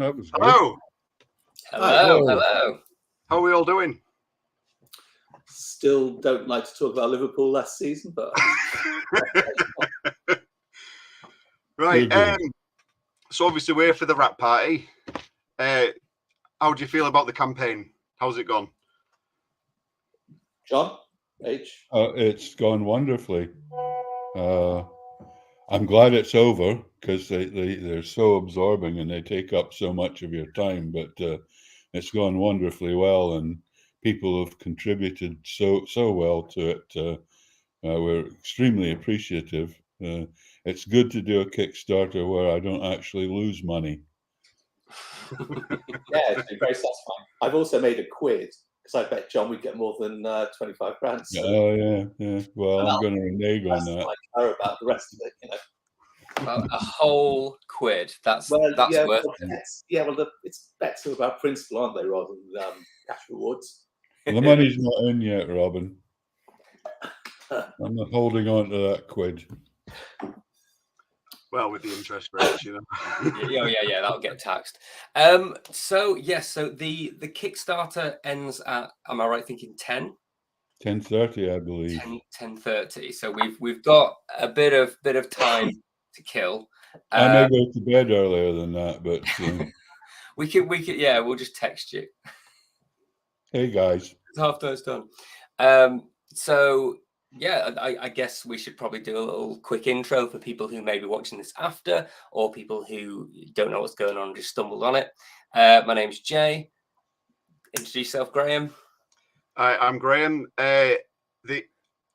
That was good. Hello. Hello, hello. How are we all doing? Still don't like to talk about Liverpool last season, but right. So obviously we're for the rap party. How do you feel about the campaign? How's it gone? John H. It's gone wonderfully. I'm glad it's over because they're so absorbing and they take up so much of your time. But it's gone wonderfully well, and people have contributed so well to it. We're extremely appreciative. It's good to do a Kickstarter where I don't actually lose money. Yeah, it's been very satisfying. I've also made a quid because I bet John would get more than 25 grand. So. Oh yeah. Well, I'm going to renege on that. I care about the rest of it, you know. Well, a whole quid. That's worth it. It's bets are about principle, aren't they, rather than cash rewards. Well, the money's not in yet, Robin. I'm not holding on to that quid. Well, with the interest rates, you know. yeah, that'll get taxed. So the Kickstarter ends at, am I right thinking 10? 10:30, I believe. 10:30. So we've got a bit of time to kill. I may go to bed earlier than that, but we could we'll just text you. Hey guys, it's half those done. So yeah, I guess we should probably do a little quick intro for people who may be watching this after, or people who don't know what's going on and just stumbled on it. My name's Jay. Introduce yourself, Graeme. I'm Graeme.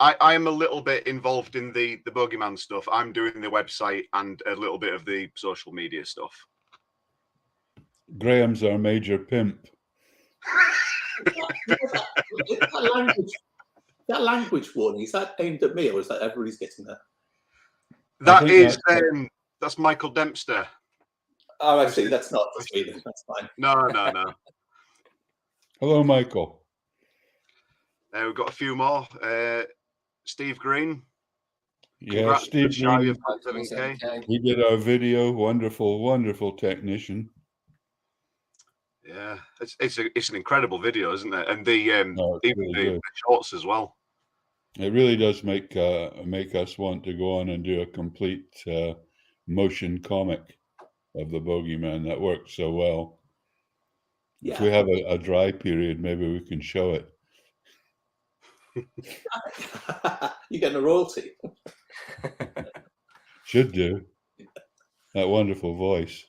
I'm a little bit involved in the Bogie Man stuff. I'm doing the website and a little bit of the social media stuff. Graham's our major pimp. That language warning, is that aimed at me or is that everybody's getting that? That's Michael Dempster. Oh, I see. That's not for Sweden. That's fine. No. Hello, Michael. We've got a few more. Steve Green. Yeah, Steve Green. $7K. He did our video. Wonderful technician. Yeah, it's an incredible video, isn't it? And the shorts as well. It really does make us want to go on and do a complete motion comic of the Bogie Man. That works so well. Yeah. If we have a dry period, maybe we can show it. You're getting a royalty. Should do. That wonderful voice.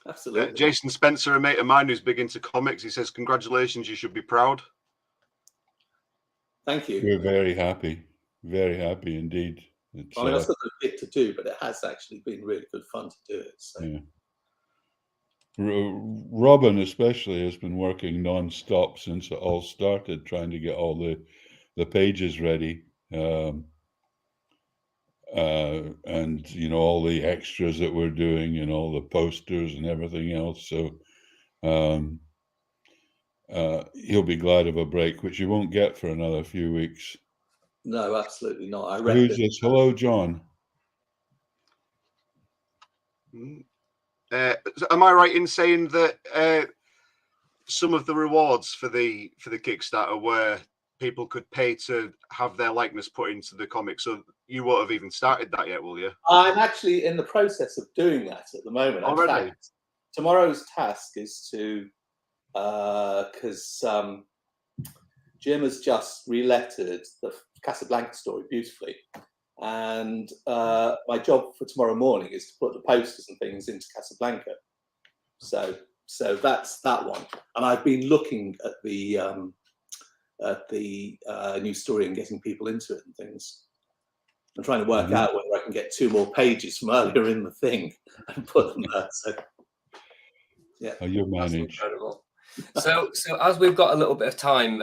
Absolutely. Jason Spencer, a mate of mine who's big into comics, he says, "Congratulations, you should be proud." Thank you. We're very happy indeed. I've got a bit to do, but it has actually been really good fun to do it. So. Yeah. Robin especially has been working non-stop since it all started, trying to get all the pages ready, and all the extras that we're doing and all the posters and everything else. So he'll be glad of a break, which you won't get for another few weeks. No, absolutely not. Who's this? Hello, John. Am I right in saying that some of the rewards for the Kickstarter were people could pay to have their likeness put into the comic? So you won't have even started that yet, will you? I'm actually in the process of doing that at the moment. Already? In fact, tomorrow's task is to, because Jim has just relettered the Casablanca story beautifully. And my job for tomorrow morning is to put the posters and things into Casablanca. So that's that one. And I've been looking at the new story and getting people into it and things. I'm trying to work out whether I can get 2 more pages from earlier in the thing and put them there. So yeah, you manage. Incredible. So as we've got a little bit of time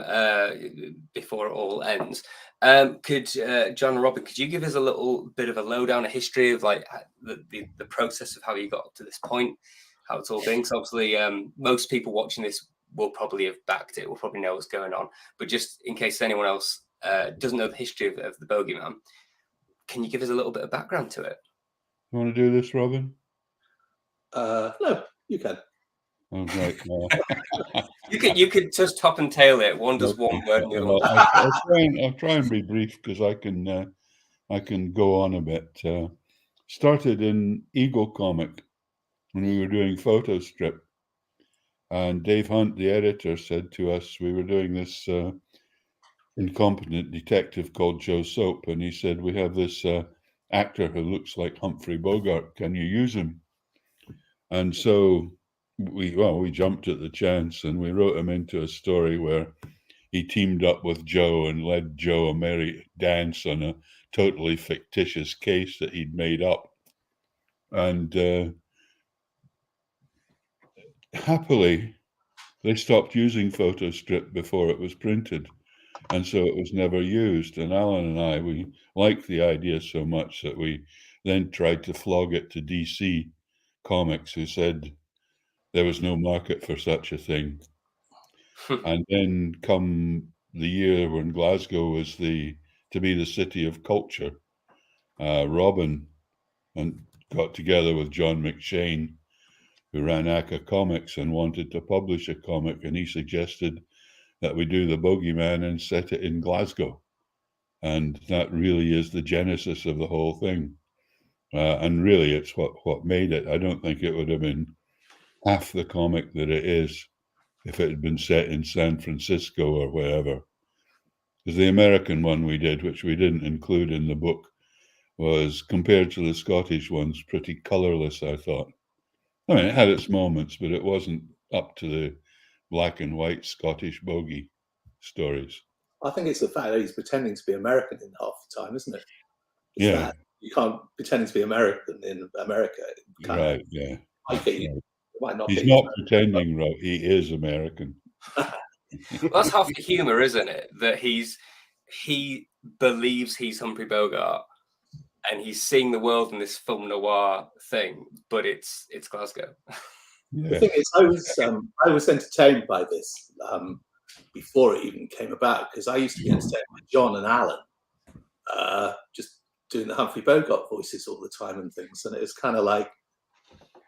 before it all ends, could John and Robin, could you give us a little bit of a lowdown, a history of like the process of how you got up to this point, how it's all been? So obviously, most people watching this will probably have backed it, will probably know what's going on. But just in case anyone else doesn't know the history of the Bogie Man, can you give us a little bit of background to it? You want to do this, Robin? No. You can. I was like, no. You could just top and tail it. One does one word and the other one. I'll try and be brief because I can go on a bit. Started in Eagle Comic when we were doing photo strip, and Dave Hunt, the editor, said to us, we were doing this incompetent detective called Joe Soap, and he said, we have this actor who looks like Humphrey Bogart. Can you use him? And so we jumped at the chance, and we wrote him into a story where he teamed up with Joe and led Joe a merry dance on a totally fictitious case that he'd made up. And happily, they stopped using photo strip before it was printed. And so it was never used. And Alan and I, we liked the idea so much that we then tried to flog it to DC Comics, who said there was no market for such a thing. And then come the year when Glasgow was to be the city of culture, Robin and got together with John McShane, who ran Aka Comics, and wanted to publish a comic, and he suggested that we do the Bogie Man and set it in Glasgow. And that really is the genesis of the whole thing. And really, it's what made it. I don't think it would have been half the comic that it is if it had been set in San Francisco or wherever. Because the American one we did, which we didn't include in the book, was, compared to the Scottish ones, pretty colourless, I thought. I mean, it had its moments, but it wasn't up to the black and white Scottish Bogie stories. I think it's the fact that he's pretending to be American in half the time, isn't it? It's Yeah. that you can't pretend to be American in America. Right, yeah. He's not pretending, right? He is American. Well, that's half the humour, isn't it? That he believes he's Humphrey Bogart, and he's seeing the world in this film noir thing, but it's Glasgow. Yeah. The thing is, I was entertained by this before it even came about, because I used to be entertained by John and Alan, just doing the Humphrey Bogart voices all the time and things, and it was kind of like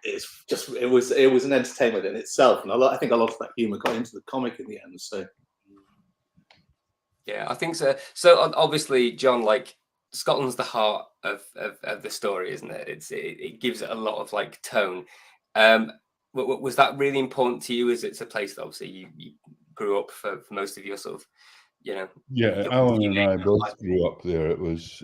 it was an entertainment in itself, and I think a lot of that humour got into the comic in the end. So yeah, I think so. So obviously, John, like, Scotland's the heart of the story, isn't it? It gives it a lot of like tone. Was that really important to you? As it's a place that obviously you grew up for most of your sort of, you know. Yeah, Alan and I both grew up there. It was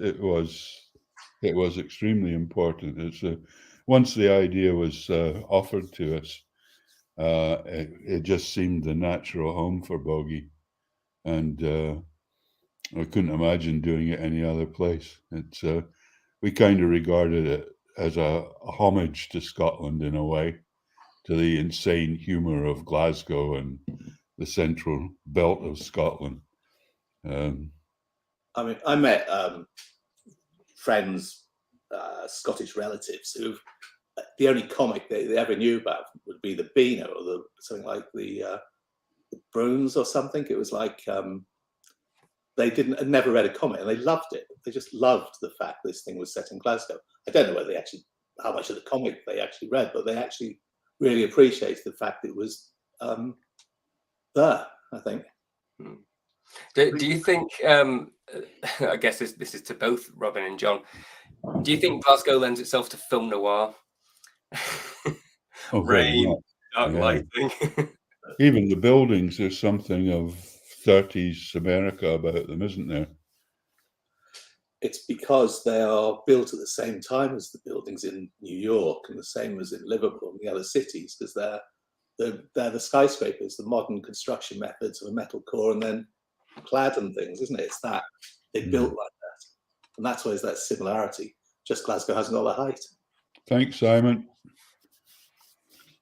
extremely important. Once the idea was offered to us, it just seemed the natural home for Bogie, and I couldn't imagine doing it any other place. We kind of regarded it as a homage to Scotland in a way, to the insane humour of Glasgow and the central belt of Scotland. I mean, I met friends, Scottish relatives, who the only comic they ever knew about would be the Beano or something like the Bruins or something. It was like they had never read a comic, and they loved it. They just loved the fact this thing was set in Glasgow. I don't know whether how much of the comic they actually read, but they actually really appreciated the fact it was there, I think. Do you think, I guess this is to both Robin and John, do you think Glasgow lends itself to film noir? Rain, dark lighting. Even the buildings, there's something of 30s America about them, isn't there? It's because they are built at the same time as the buildings in New York, and the same as in Liverpool and the other cities, because they're the skyscrapers, the modern construction methods of a metal core and then clad and things, isn't it? It's that they built like that, and that's why there's that similarity. Just Glasgow hasn't got the height. Thanks, Simon.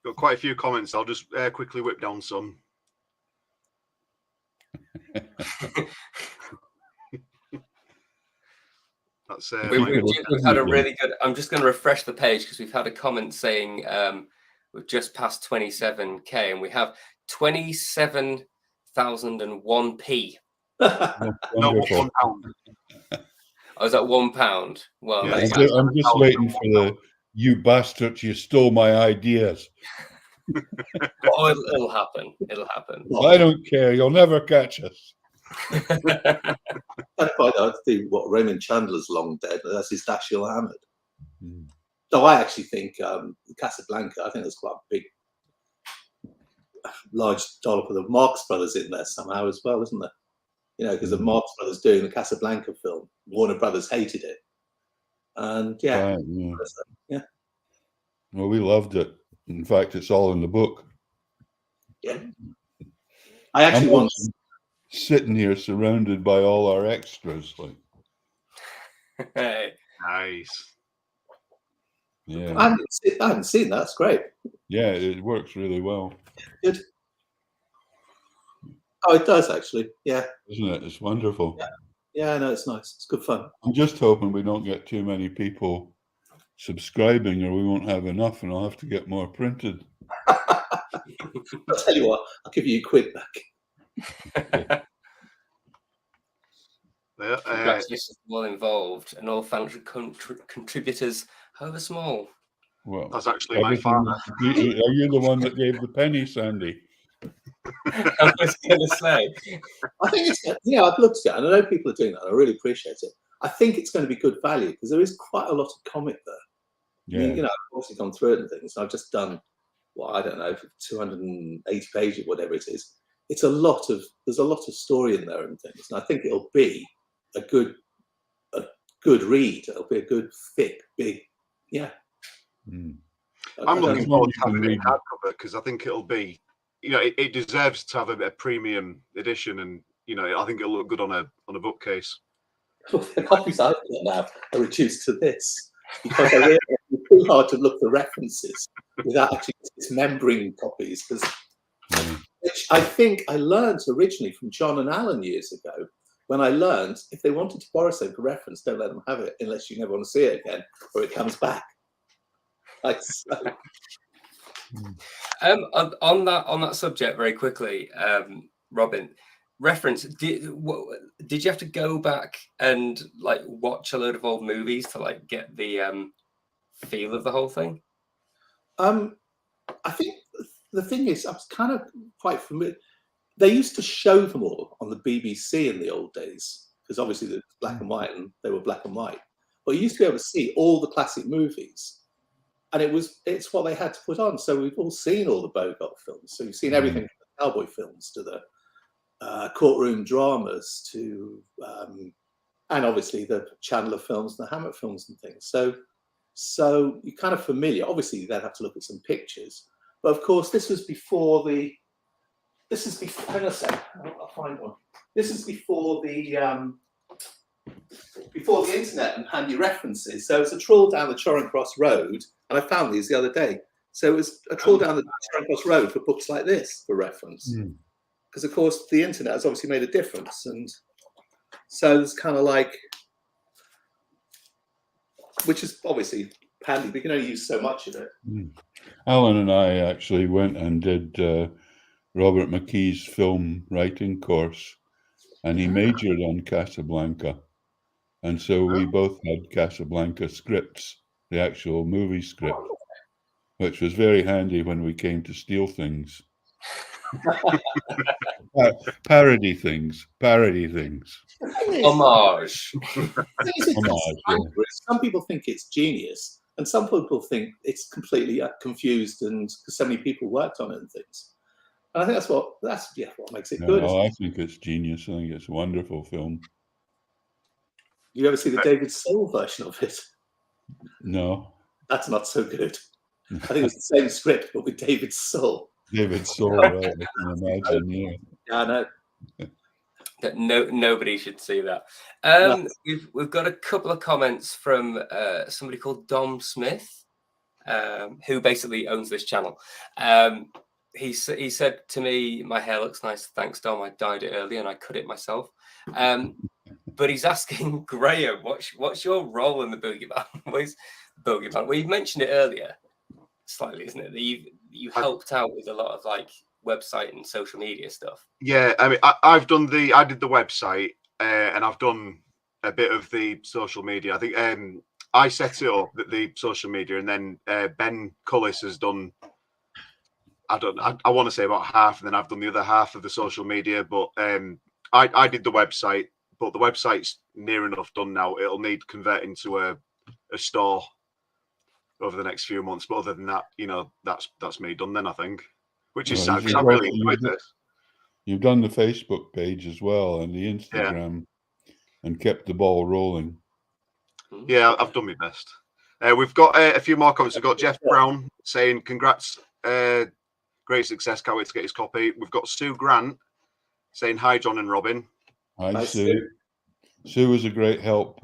Got quite a few comments. I'll just quickly whip down some. That's we've had a really good. I'm just going to refresh the page because we've had a comment saying we've just passed 27k and we have 27,001p. No, £1. I was at £1. Well, yeah, I'm just waiting for the "you bastards, you stole my ideas." Oh, it'll happen. It'll happen. I don't care. You'll never catch us. I'd quite like to do what Raymond Chandler's long dead, but that's his Dashiell Hammett. Mm. So I actually think Casablanca, I think there's quite a big, large dollop of the Marx Brothers in there somehow as well, isn't there? You know, because the Marx Brothers doing the Casablanca film, Warner Brothers hated it. And yeah. Right, yeah. Yeah. Well, we loved it. In fact, it's all in the book. Yeah. I actually I'm once sitting here surrounded by all our extras. Like, Hey. Nice. yeah, I haven't seen that. That's great. yeah, it works really well, Good. Oh, it does actually. Yeah. isn't it? It's wonderful. Yeah. Yeah, no, it's nice. It's good fun. I'm just hoping we don't get too many people subscribing, or we won't have enough, and I'll have to get more printed. I'll tell you what, I'll give you a quid back. Yeah, Congratulations to all involved and all financial contributors, however small. Well, that's actually my everything- father. Are you the one that gave the penny, Sandy? I was going to say. I think it's, yeah, I've looked at it, and I know people are doing that. And I really appreciate it. I think it's going to be good value because there is quite a lot of comic there. Yeah. I mean, you know, I've obviously gone through it and things. I've just done, well, I don't know, 280 pages, whatever it is. It's a lot of, there's a lot of story in there and things. And I think it'll be a good read. It'll be a good, thick, big, yeah. Mm. I'm looking forward to you can having it in read- hardcover because I think it'll be, you know, it deserves to have a premium edition, and you know, I think it'll look good on a bookcase. The copies I've got now are reduced to this because I realize it's too hard to look for references without actually dismembering copies. Mm. Which I think I learned originally from John and Alan years ago, when I learned if they wanted to borrow something for reference, don't let them have it unless you never want to see it again or it comes back. Like, so, On that subject, very quickly, Robin, reference. Did you have to go back and like watch a load of old movies to like get the feel of the whole thing? I think the thing is, I was kind of quite familiar. They used to show them all on the BBC in the old days because obviously it was black and white, and they were black and white. But you used to be able to see all the classic movies, and it's what they had to put on. So we've all seen all the Bogart films. So you've seen everything from the cowboy films to the courtroom dramas to, and obviously the Chandler films, the Hammett films, and things. So you're kind of familiar. Obviously, they'd have to look at some pictures, but of course, this was before the. This is before. Hang on a second. I'll find one. This is before the internet and handy references. So it's a trawl down the Charing Cross Road, and I found these the other day. So it was a trawl down the Charing Cross Road for books like this for reference, because of course the internet has obviously made a difference, and so it's kind of like, which is obviously handy. We can only use so much of it. Alan and I actually went and did Robert McKee's film writing course, and he majored on Casablanca. And so we both had Casablanca scripts, the actual movie script, which was very handy when we came to steal things. Parody things. Homage. Some people think it's genius, and some people think it's completely confused, and because so many people worked on it and things. And I think that's what makes it good. I think it's genius. I think it's a wonderful film. You ever see the David Soul version of it? No. That's not so good. I think it was the same script, but with David Soul. David Soul, right? I can imagine, yeah. Yeah, I know. That nobody should see that. We've got a couple of comments from somebody called Dom Smith, who basically owns this channel. He said to me, "My hair looks nice. Thanks, Dom. I dyed it early and I cut it myself." But he's asking Graeme, what's your role in the Bogie Man? Where's Bogie Man? Well, you mentioned it earlier, slightly, isn't it? That you helped out with a lot of like website and social media stuff. Yeah, I mean, I did the website, and I've done a bit of the social media. I think I set it up, the social media, and then Ben Cullis has done I want to say about half, and then I've done the other half of the social media. But I did the website, but the website's near enough done now. It'll need converting to a store over the next few months. But other than that, that's me done then, I think, which is sad because I really enjoyed this. You've done the Facebook page as well and the Instagram, and kept the ball rolling. Yeah, I've done my best. We've got a few more comments. We've got Jeff Brown saying, congrats, great success, can't wait to get his copy. We've got Sue Grant saying, hi, John and Robin. Hi, Sue. Sue was a great help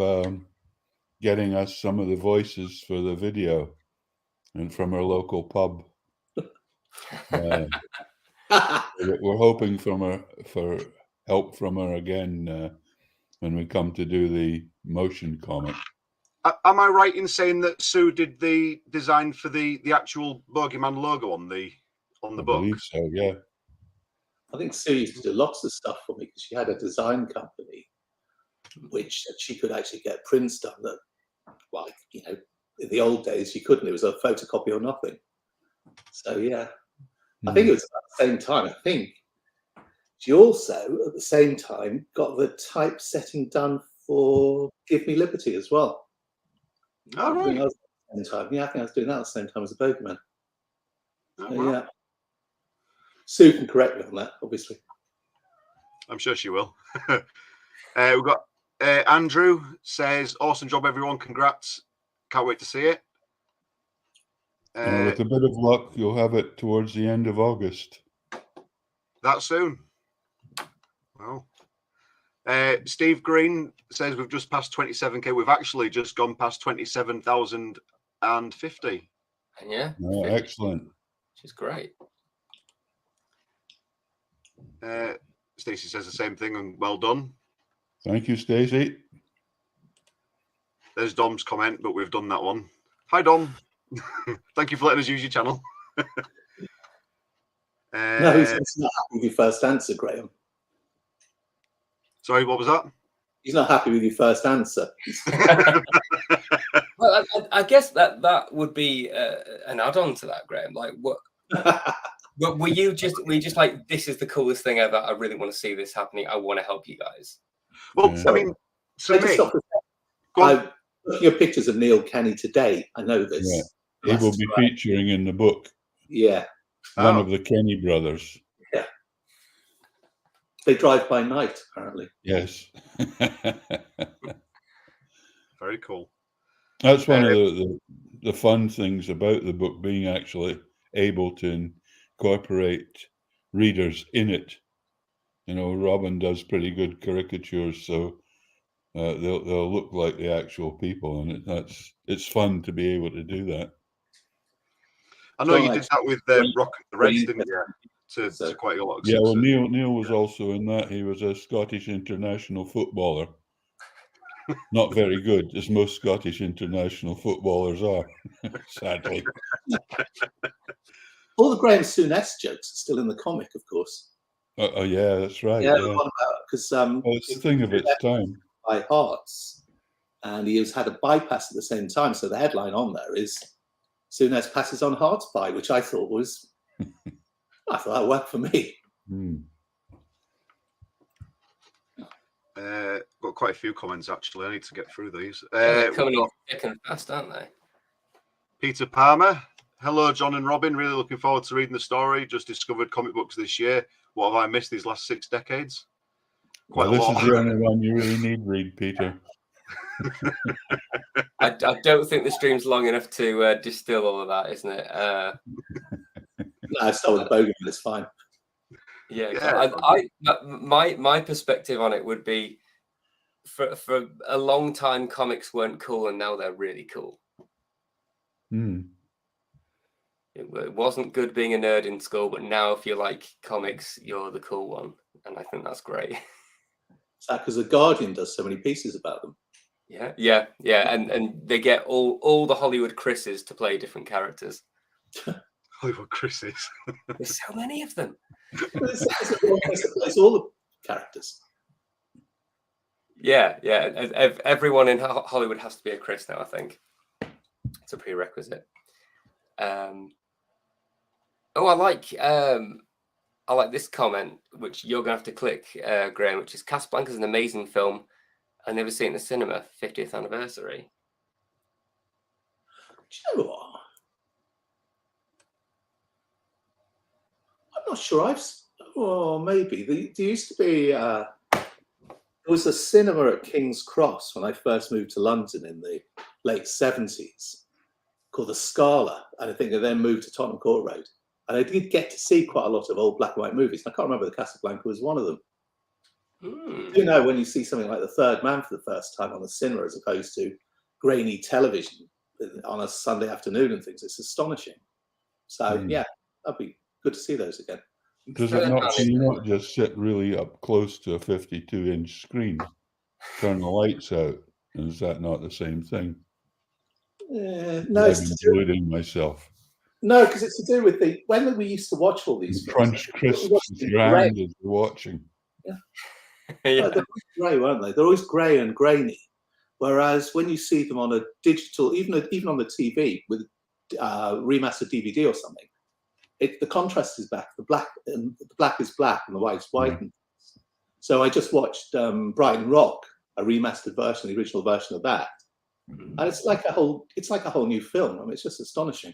getting us some of the voices for the video and from our local pub. We're hoping for help from her again when we come to do the motion comic. Am I right in saying that Sue did the design for the actual Bogie Man logo on the book? I believe so, yeah. I think Sue used to do lots of stuff for me because she had a design company, which she could actually get prints done that, like, in the old days you couldn't. It was a photocopy or nothing. So yeah, I think it was about the same time. I think she also, at the same time, got the typesetting done for Give Me Liberty as well. Oh, right. I think I was doing that at the same time as the Bogie Man. Oh, wow. Yeah. Sue can correct me on that, obviously. I'm sure she will. We've got Andrew says, awesome job, everyone. Congrats. Can't wait to see it. With a bit of luck, you'll have it towards the end of August. That soon. Well, Steve Green says we've just passed 27k. We've actually just gone past 27,050. Yeah. Oh, excellent. Which is great. Stacey says the same thing, and well done. Thank you, Stacey. There's Dom's comment, but we've done that one. Hi, Dom. Thank you for letting us use your channel. No, he's not happy with your first answer, Graeme. Sorry, what was that? He's not happy with your first answer. Well, I guess that would be an add-on to that, Graeme. Like, what? But were you just like, this is the coolest thing ever? I really want to see this happening. I want to help you guys. Well, I mean, to me, I'm looking at pictures of Neil Kenny today. I know this. Yeah. He will be featuring in the book. Yeah. One of the Kenny brothers. Yeah. They drive by night, apparently. Yes. Very cool. That's one of the fun things about the book, being actually able to incorporate readers in it. Robin does pretty good caricatures, so they'll look like the actual people, and it's fun to be able to do that. I know you did that with Rock and the Reds, didn't you? To quite a lot of success. Yeah, well, Neil was also in that. He was a Scottish international footballer. Not very good, as most Scottish international footballers are, sadly. All the Graeme Souness jokes are still in the comic, of course. Oh, yeah, that's right. Yeah, yeah. Because It's a thing of its time. By Hearts, and he has had a bypass at the same time. So the headline on there is Souness passes on Hearts by, which I thought that worked for me. Got quite a few comments actually. I need to get through these. They're coming off thick and fast, aren't they? Peter Palmer. Hello, John and Robin. Really looking forward to reading the story. Just discovered comic books this year. What have I missed these last 6 decades? Quite a lot. This is the only one you really need read, Peter. I don't think the stream's long enough to distill all of that, isn't it? No, start with Bogie Man, it's fine. Yeah. My perspective on it would be, for a long time, comics weren't cool, and now they're really cool. It wasn't good being a nerd in school, but now if you like comics, you're the cool one, and I think that's great. Is that because The Guardian does so many pieces about them? Yeah, and they get all the Hollywood Chris's to play different characters. Hollywood Chris's. There's so many of them. It's all the characters. Yeah. Everyone in Hollywood has to be a Chris now, I think. It's a prerequisite. Oh, I like this comment, which you're gonna have to click, Graham, which is Casablanca is an amazing film. I never seen it in the cinema. 50th anniversary. Do you know what? I'm not sure. Maybe there used to be. There was a cinema at King's Cross when I first moved to London in the late 70s called the Scala, and I think they then moved to Tottenham Court Road. And I did get to see quite a lot of old black and white movies. I can't remember the Casablanca was one of them. You know, when you see something like The Third Man for the first time on the cinema as opposed to grainy television on a Sunday afternoon and things, it's astonishing. So yeah, that'd be good to see those again. Does it not? Can you not just sit really up close to a 52-inch screen, turn the lights out, and is that not the same thing? No, I'm deluding myself. No, because it's to do with when we used to watch all these crunch crisps with your hand as you're watching. Yeah, yeah. they're grey, weren't they? They're always grey and grainy. Whereas when you see them on a digital, even on the TV with remastered DVD or something, the contrast is back. The black is black and the white is white. Yeah. So I just watched Brighton Rock, a remastered version, the original version of that, and it's like a whole new film. I mean, it's just astonishing.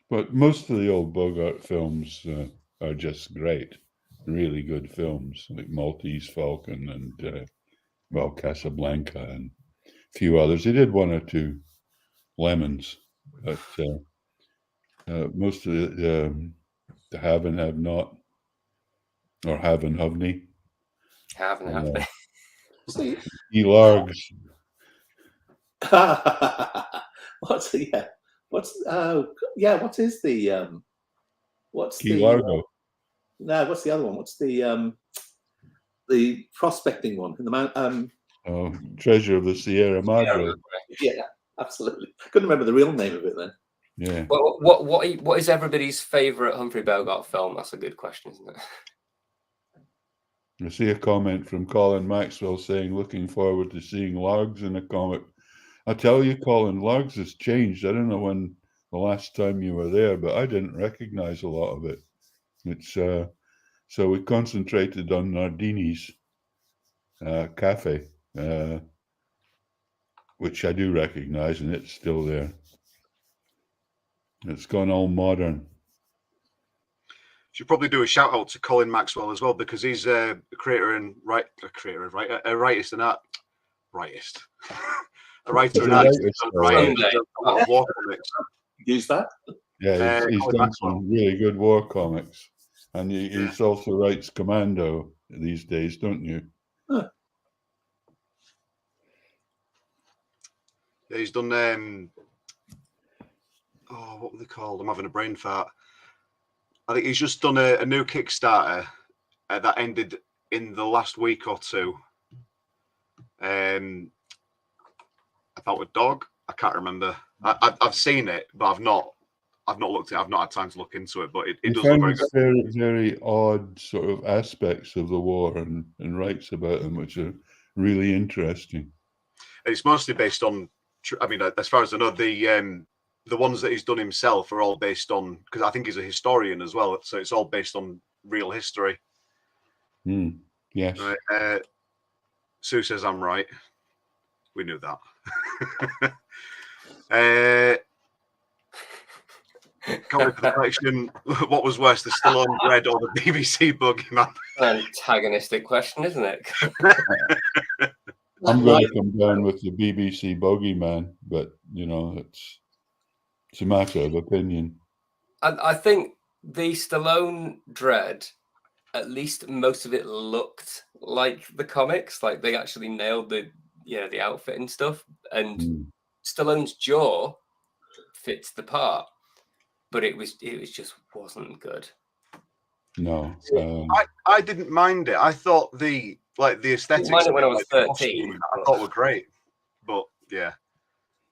But most of the old Bogart films are just great, really good films, like Maltese Falcon and Casablanca and a few others. He did one or two Lemons, but most of the Have and Have Not, or Have and Havney. Have and Havney. E-Largs. What's Key Largo. No, what's the other one? What's the prospecting one in the Treasure of the Sierra Madre. Yeah, absolutely. I couldn't remember the real name of it then. Yeah. Well, what is everybody's favourite Humphrey Bogart film? That's a good question, isn't it? I see a comment from Colin Maxwell saying, looking forward to seeing Largs in a comic. I tell you, Colin, Largs has changed. I don't know when the last time you were there, but I didn't recognize a lot of it. It's so we concentrated on Nardini's cafe, which I do recognize, and it's still there. It's gone all modern. Should probably do a shout out to Colin Maxwell as well, because he's a writer and artist. War comics. Use that. Yeah, he's done some really good war comics, and he also writes Commando these days, don't you? Huh. Yeah, he's done. What were they called? I'm having a brain fart. I think he's just done a new Kickstarter that ended in the last week or two. About a dog. I can't remember. I've seen it, but I've not looked at it. I've not had time to look into it, but it does look very good. Very, very odd sort of aspects of the war and writes about them, which are really interesting. It's mostly based on, I mean, as far as I know, the ones that he's done himself are all based on, because I think he's a historian as well, so it's all based on real history. Yes. Right. Sue says I'm right. We knew that. Comic for the collection. What was worse, the Stallone Dredd or the BBC Bogie Man? Antagonistic question, isn't it? I'm going to come down with the BBC Bogie Man, but it's a matter of opinion. I think the Stallone Dredd, at least most of it looked like the comics, like they actually nailed the outfit and stuff, and Stallone's jaw fits the part, but it just wasn't good. No, I didn't mind it. I thought the aesthetics. I when I was 13. I thought were great, but yeah.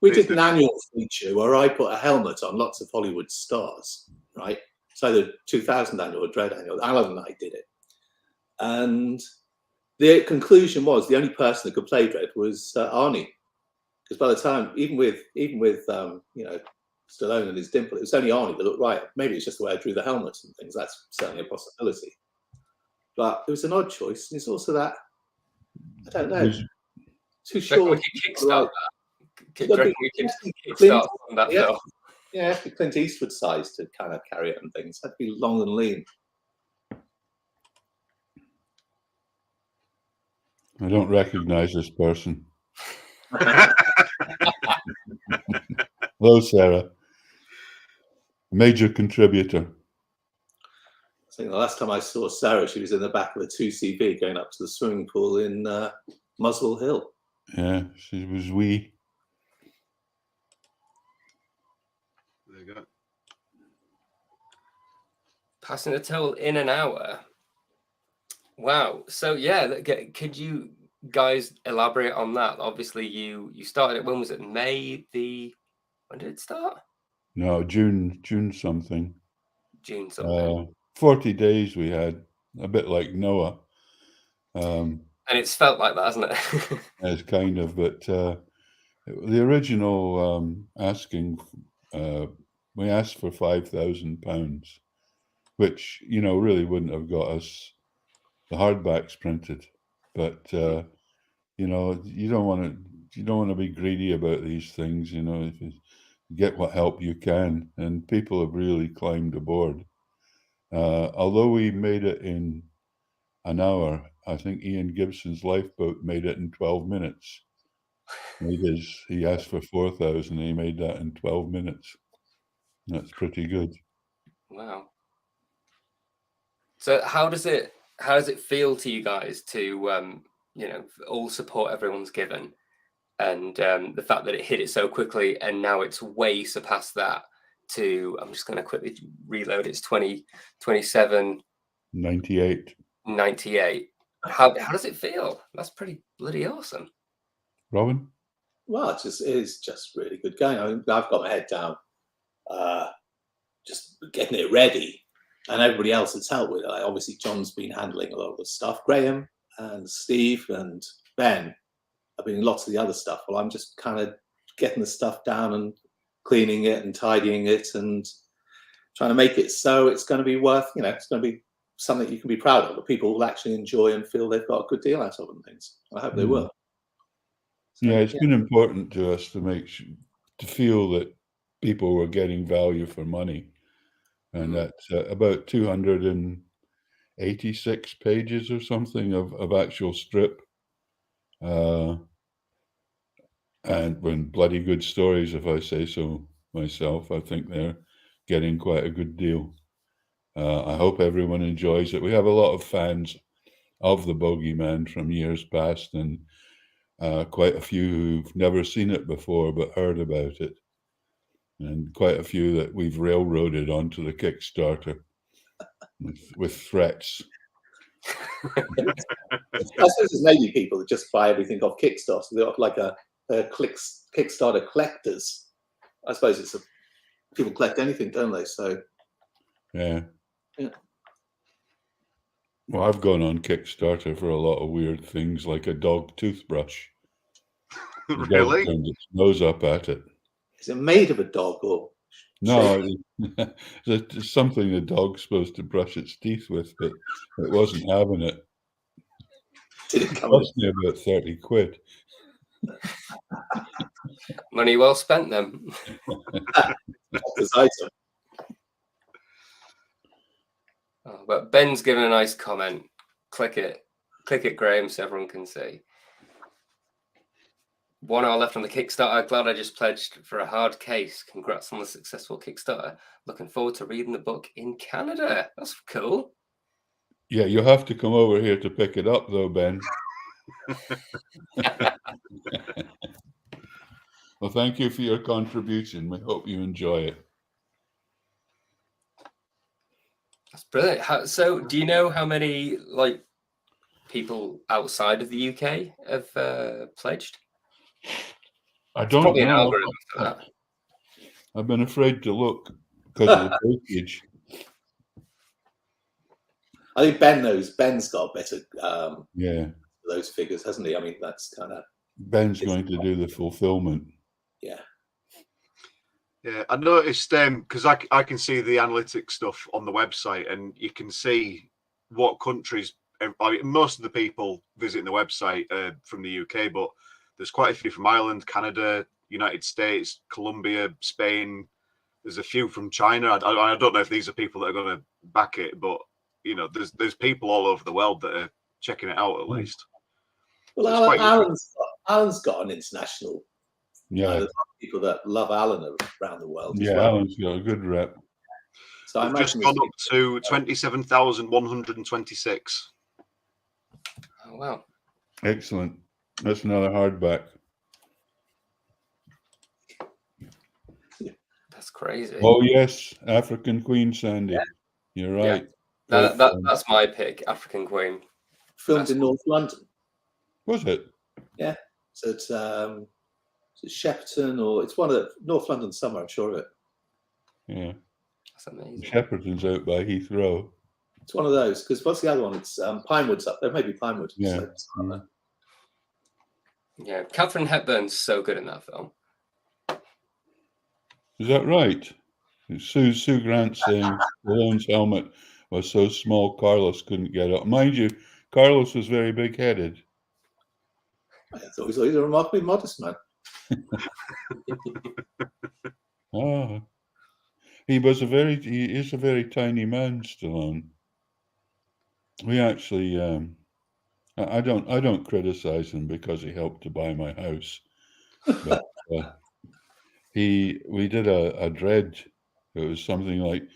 We did an annual feature where I put a helmet on lots of Hollywood stars, right? So the 2000 annual, Dredd annual, Alan and I did it. And the conclusion was the only person that could play Dredd was Arnie. Because by the time, even with Stallone and his dimple. It was only Arnie that looked right. Maybe it's just the way I drew the helmets and things. That's certainly a possibility. But it was an odd choice. And it's also that, I don't know, too short. Kickstart that. We can kickstart on that film. Yeah, it has to be Clint Eastwood size to kind of carry it and things. It had to be long and lean. I don't recognize this person. Hello, Sarah. Major contributor. I think the last time I saw Sarah, she was in the back of a 2CV going up to the swimming pool in Muswell Hill. Yeah, she was wee. There you go. Passing the toll in an hour. Wow. So yeah, could you guys elaborate on that? Obviously, you started it. When was it? When did it start? No, June something. June something. 40 days we had, a bit like Noah. And it's felt like that, hasn't it? As kind of, but the original asking, we asked for £5,000, which, you know, really wouldn't have got us the hardbacks printed. But you know, you don't want to be greedy about these things. You know, if you get what help you can, and people have really climbed aboard. Although we made it in an hour, I think Ian Gibson's Lifeboat made it in 12 minutes. He asked for 4,000, and he made that in 12 minutes. That's pretty good. Wow. So how does it feel to you guys to you know, all support everyone's given, and the fact that it hit it so quickly, and now it's way surpassed that to, I'm just going to quickly reload, it's 2027 98. How does it feel? That's pretty bloody awesome. Robin? Well, it is just really good going. I mean, I've got my head down, just getting it ready, and everybody else that's helped with it. Obviously, John's been handling a lot of the stuff. Graeme and Steve and Ben have been lots of the other stuff. Well, I'm just kind of getting the stuff down and cleaning it and tidying it and trying to make it so it's going to be worth, you know, it's going to be something you can be proud of, that people will actually enjoy and feel they've got a good deal out of and things. I hope they will. So, yeah, it's been important to us to feel that people were getting value for money. And that's about 286 pages or something of actual strip. And when bloody good stories, if I say so myself, I think they're getting quite a good deal. I hope everyone enjoys it. We have a lot of fans of the Bogie Man from years past, and quite a few who've never seen it before but heard about it, and quite a few that we've railroaded onto the Kickstarter with threats. I suppose there's maybe people that just buy everything off Kickstarter. They're like a Kickstarter collectors. I suppose people collect anything, don't they? So yeah. Well, I've gone on Kickstarter for a lot of weird things, like a dog toothbrush. The Really? dog turned its nose up at it. is it made of a dog or? No, it's something the dog's supposed to brush its teeth with, but it wasn't having it. Did it It come cost me about 30 quid. Money well spent then. this item? Oh, but Ben's given a nice comment. Click it, Graeme, so everyone can see. 1 hour left on the Kickstarter. Glad I just pledged for a hard case. Congrats on the successful Kickstarter. Looking forward to reading the book in Canada. That's cool. Yeah, you'll have to come over here to pick it up, though, Ben. Well, thank you for your contribution. We hope you enjoy it. That's brilliant. So, do you know how many people outside of the UK have pledged? I don't Probably an know. algorithm for that. I've been afraid to look because of the postage. I think Ben knows. Ben's got better Yeah, those figures, hasn't he? I mean, that's kind of Ben's going to do the fulfillment. yeah. Yeah, I noticed because I can see the analytics stuff on the website, and you can see what countries. I mean, most of the people visiting the website are from the UK, but there's quite a few from Ireland, Canada, United States, Colombia, Spain. There's a few from China. I don't know if these are people that are going to back it, but you know, there's people all over the world that are checking it out at least. Well, So Alan's got an international. Yeah, There's a lot of people that love Alan around the world as yeah, well. Alan's got a good rep. So I I've just imagine gone up to 27,126. Oh, wow. Excellent. That's another hardback. That's crazy. Oh yes, African Queen, Sandy. Yeah. You're right. That's my pick, African Queen. filmed in North London. Was it? Yeah. So it's Shepperton, or it's one of the North London somewhere, I'm sure of it. Yeah. That's amazing. Shepperton's out by Heathrow. It's one of those, because what's the other one? It's Pinewood's up there, maybe Pinewood. Yeah. So it's up there. Yeah, Catherine Hepburn's so good in that film. Is that right? Sue Grant saying Stallone's helmet was so small Carlos couldn't get up. Mind you, Carlos was very big-headed. I thought he was a remarkably modest man. Ah, he is a very tiny man, Stallone. We actually, I don't criticize him because he helped to buy my house, but we did a Dredd. It was something like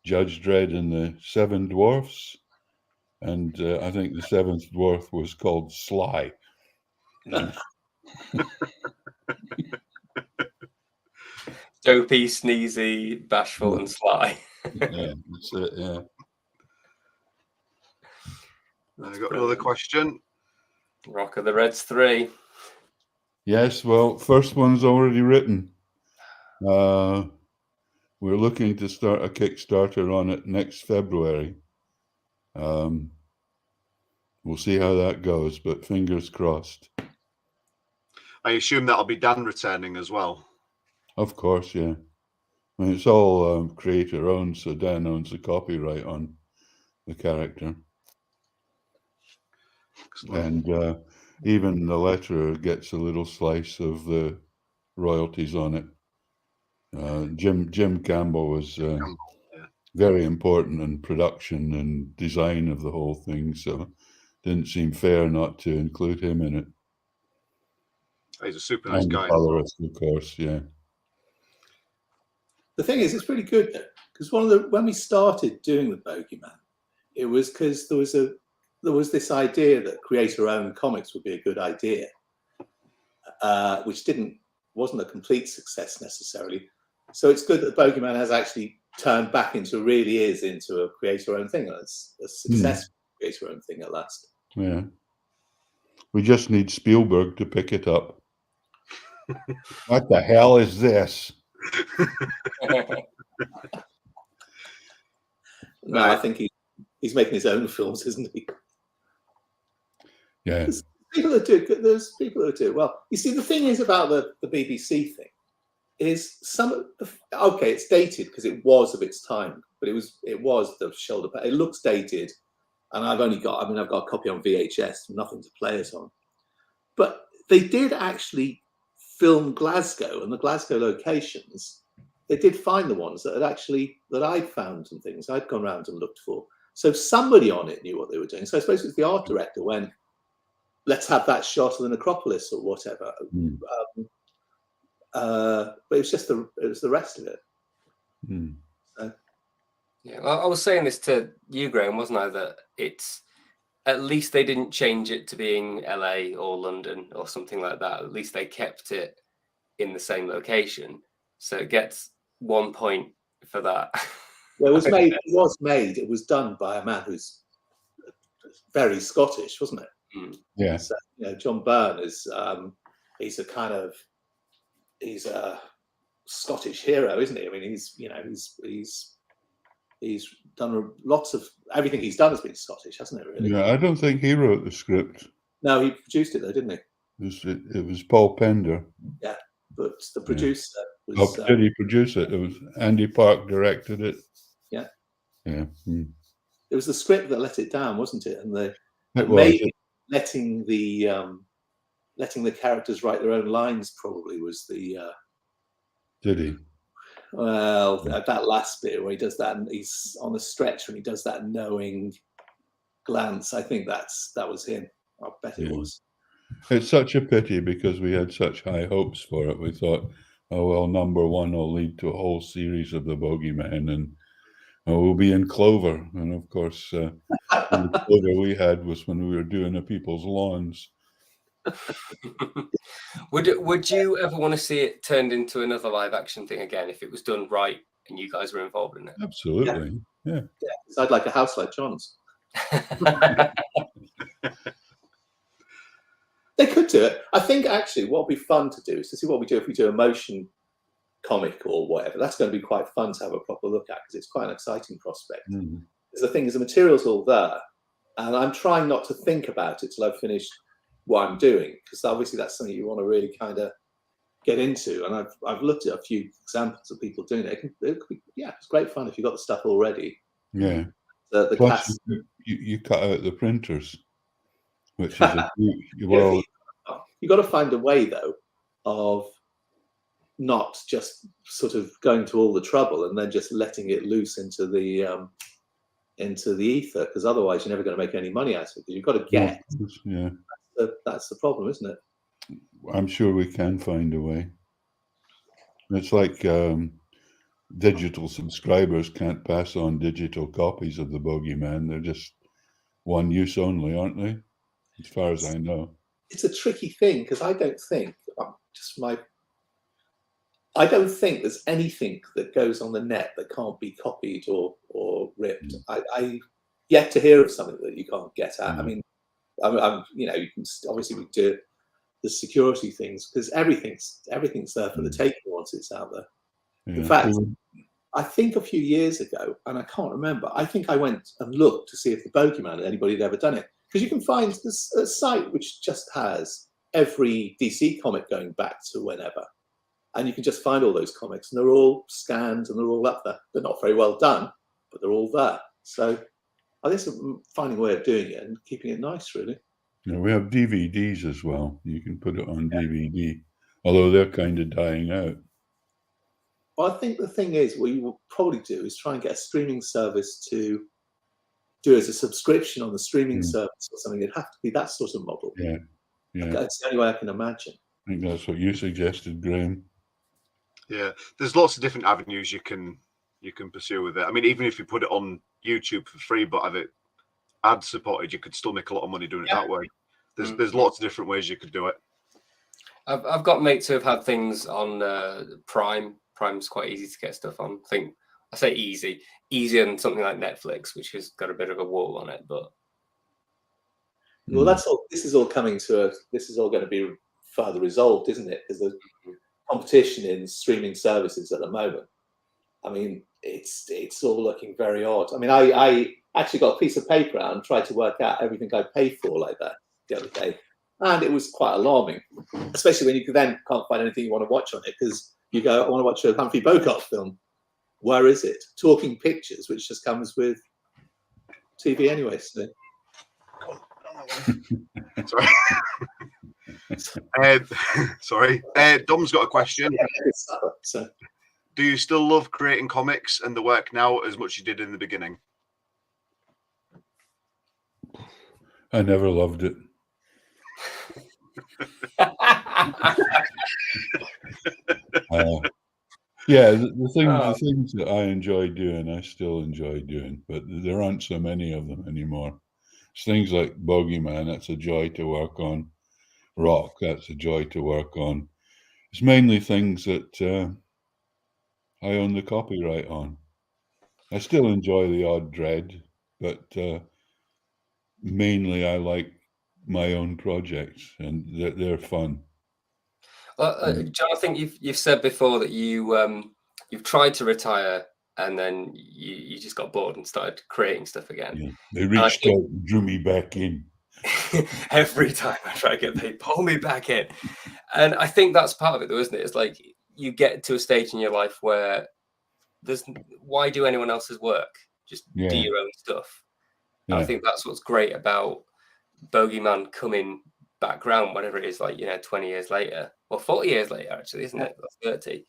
Judge Dredd and the Seven Dwarfs, and I think the seventh dwarf was called Sly. Dopey, sneezy, bashful, and sly. Yeah, that's it. Yeah. I got another question. Rock of the Reds 3. Yes. Well, first one's already written. We're looking to start a Kickstarter on it next February. We'll see how that goes, but fingers crossed. I assume that'll be Dan returning as well. Of course, yeah. I mean, it's all creator owned, so Dan owns the copyright on the character. Excellent. And even the letterer gets a little slice of the royalties on it. Jim Campbell was very important in production and design of the whole thing, so didn't seem fair not to include him in it. He's a super nice And the guy. colorist, of course, yeah. The thing is, it's pretty good though, because when we started doing the Bogie Man, it was because there was this idea that creator-owned comics would be a good idea, which wasn't a complete success necessarily. So it's good that the Bogie Man has actually turned back into a creator-owned thing. It's a successful creator-owned thing at last. Yeah. We just need Spielberg to pick it up. What the hell is this? No, I think he's making his own films, isn't he? Yeah. There's people that do it well. You see, the thing is about the BBC thing is it's dated because it was of its time, but it was the shoulder pad. It looks dated, and I've got a copy on VHS, nothing to play it on. But they did actually film Glasgow and the Glasgow locations. They did find the ones that I'd found and things I'd gone around and looked for. So somebody on it knew what they were doing. So I suppose it's the art director when let's have that shot of the necropolis or whatever. But it was the rest of it. So. Yeah, well, I was saying this to you, Graeme, wasn't I? That it's at least they didn't change it to being LA or London or something like that. At least they kept it in the same location. So it gets 1 point for that. Well, it was done by a man who's very Scottish, wasn't it? Yeah. So, John Byrne is he's a Scottish hero, isn't he? I mean, he's done lots of everything he's done has been Scottish, hasn't it? Really? Yeah, I don't think he wrote the script. No, he produced it though, didn't he? It was Paul Pender. Yeah, but the producer Was did he produce it? It was Andy Park directed it. Yeah. Yeah. It was the script that let it down, wasn't it? And It was. maybe letting the characters write their own lines probably was the. Did he? Well, that last bit where he does that, and he's on a stretch when he does that knowing glance. I think that was him. I bet it was. It's such a pity because we had such high hopes for it. We thought, oh well, number 1 will lead to a whole series of the Bogie Man, and we'll be in clover. And of course, the clover we had was when we were doing the people's lawns. Would you ever want to see it turned into another live action thing again if it was done right and you guys were involved in it? Absolutely, yeah. I'd like a house like John's. They could do it. I think actually what would be fun to do is to see what we do if we do a motion comic or whatever. That's going to be quite fun to have a proper look at because it's quite an exciting prospect. Mm. Because the thing is, the material's all there, and I'm trying not to think about it till I've finished what I'm doing, because obviously that's something you want to really kind of get into. And I've looked at a few examples of people doing it. It could be, it's great fun if you've got the stuff already. Yeah. The Plus, cast. you cut out the printers, which is well. You've got to find a way though of not just sort of going to all the trouble and then just letting it loose into the ether, because otherwise you're never going to make any money out of it. You've got to get. Yeah. That's the problem, isn't it? I'm sure we can find a way. It's like digital subscribers can't pass on digital copies of the Bogie Man. They're just one use only, aren't they? As far as I know. It's a tricky thing because I don't think there's anything that goes on the net that can't be copied or ripped. I yet to hear of something that you can't get at. I mean, you can obviously we do the security things because everything's there for the taking once it's out there. Yeah. In fact, I think a few years ago, and I can't remember, I think I went and looked to see if the Bogie Man, anybody had ever done it. Because you can find this a site which just has every DC comic going back to whenever. And you can just find all those comics, and they're all scanned and they're all up there. They're not very well done, but they're all there. So I guess finding a way of doing it and keeping it nice, really. Yeah, we have DVDs as well. You can put it on DVD, although they're kind of dying out. Well, I think the thing is, what you will probably do is try and get a streaming service to do as a subscription on the streaming service or something. It'd have to be that sort of model. Yeah. That's the only way I can imagine. I think that's what you suggested, Graeme. Yeah, there's lots of different avenues you can pursue with it. I mean, even if you put it on YouTube for free, but have it ad supported, you could still make a lot of money doing it that way. There's lots of different ways you could do it. I've got mates who have had things on Prime. Prime's quite easy to get stuff on. I say easier than something like Netflix, which has got a bit of a wall on it. But well, that's all. This is all coming to this is all going to be further resolved, isn't it? Because the competition in streaming services at the moment, I mean, it's all looking very odd. I mean, I actually got a piece of paper out and tried to work out everything I paid for like that the other day, and it was quite alarming, especially when you then can't find anything you want to watch on it because you go, I want to watch a Humphrey Bogart film. Where is it? Talking Pictures, which just comes with TV anyway. So. Sorry. Dom's got a question. So. Do you still love creating comics and the work now as much as you did in the beginning? I never loved it. Yeah, the things that I enjoy doing, I still enjoy doing, but there aren't so many of them anymore. It's things like Bogie Man, that's a joy to work on. Rock, that's a joy to work on. It's mainly things that I own the copyright on. I still enjoy the odd Dredd, but mainly I like my own projects, and they're fun. Well, John, I think you've said before that you've tried to retire and then you just got bored and started creating stuff again. Yeah. They reached out and drew me back in. Every time I try to get paid, pull me back in. And I think that's part of it, though, isn't it? It's like you get to a stage in your life where why do anyone else's work? Just do your own stuff. And I think that's what's great about Bogie Man coming back round, whatever it is, like, 20 years later, or 40 years later, actually, isn't it? That's 30.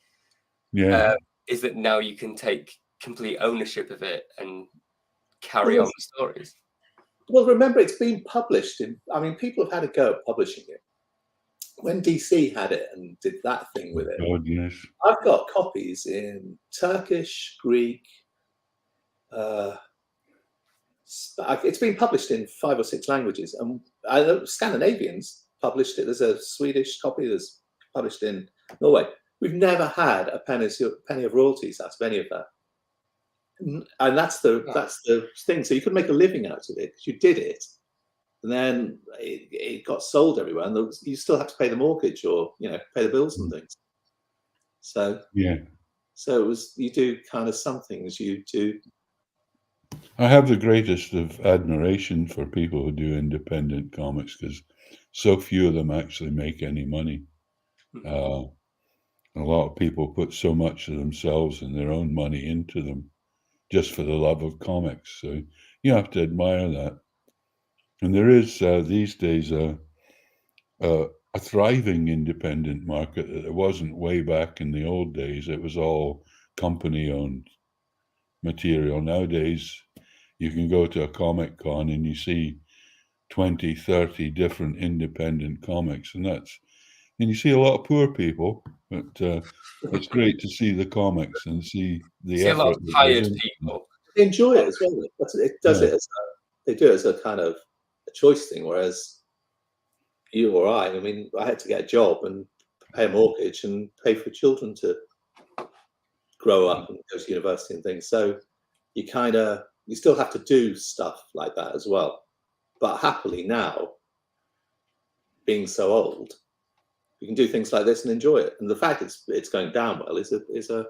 Is that now you can take complete ownership of it and carry on the stories. Well, remember, it's been published people have had a go at publishing it. When DC had it and did that thing with it, God, yes. I've got copies in Turkish, Greek. It's been published in 5 or 6 languages, and I know Scandinavians published it. There's a Swedish copy that's published in Norway. We've never had a penny of royalties out of any of that, and that's the thing. So you could make a living out of it because you did it, and then it got sold everywhere, and you still have to pay the mortgage or pay the bills and things. So so it was, you do kind of some things you do. I have the greatest of admiration for people who do independent comics because so few of them actually make any money. A lot of people put so much of themselves and their own money into them just for the love of comics. So you have to admire that. And there is these days a thriving independent market that it wasn't way back in the old days. It was all company-owned material. Nowadays, you can go to a Comic Con and you see 20, 30 different independent comics, and you see a lot of poor people, but it's great to see the comics and see the effort. A lot of tired people. They enjoy it as well. They do it as a kind of a choice thing, whereas you or I had to get a job and pay a mortgage and pay for children to grow up and go to university and things. So you still have to do stuff like that as well. But happily now, being so old, you can do things like this and enjoy it. And the fact it's going down well is an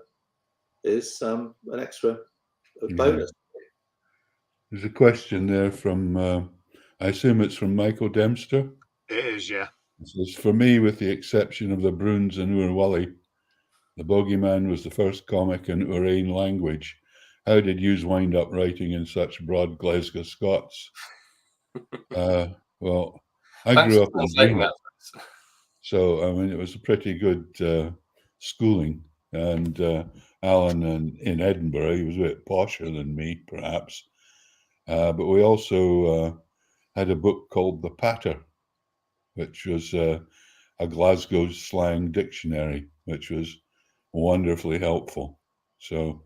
extra bonus. There's a question there from, I assume it's from Michael Dempster. It is, yeah. It says, for me, with the exception of the Bruins and Urwally, the Bogie Man was the first comic in Urain language. How did you wind up writing in such broad Glasgow Scots? Well, I grew up in Greenock, so it was a pretty good schooling. And Alan in Edinburgh, he was a bit posher than me, perhaps. But we also had a book called The Patter, which was a Glasgow slang dictionary, which was wonderfully helpful. So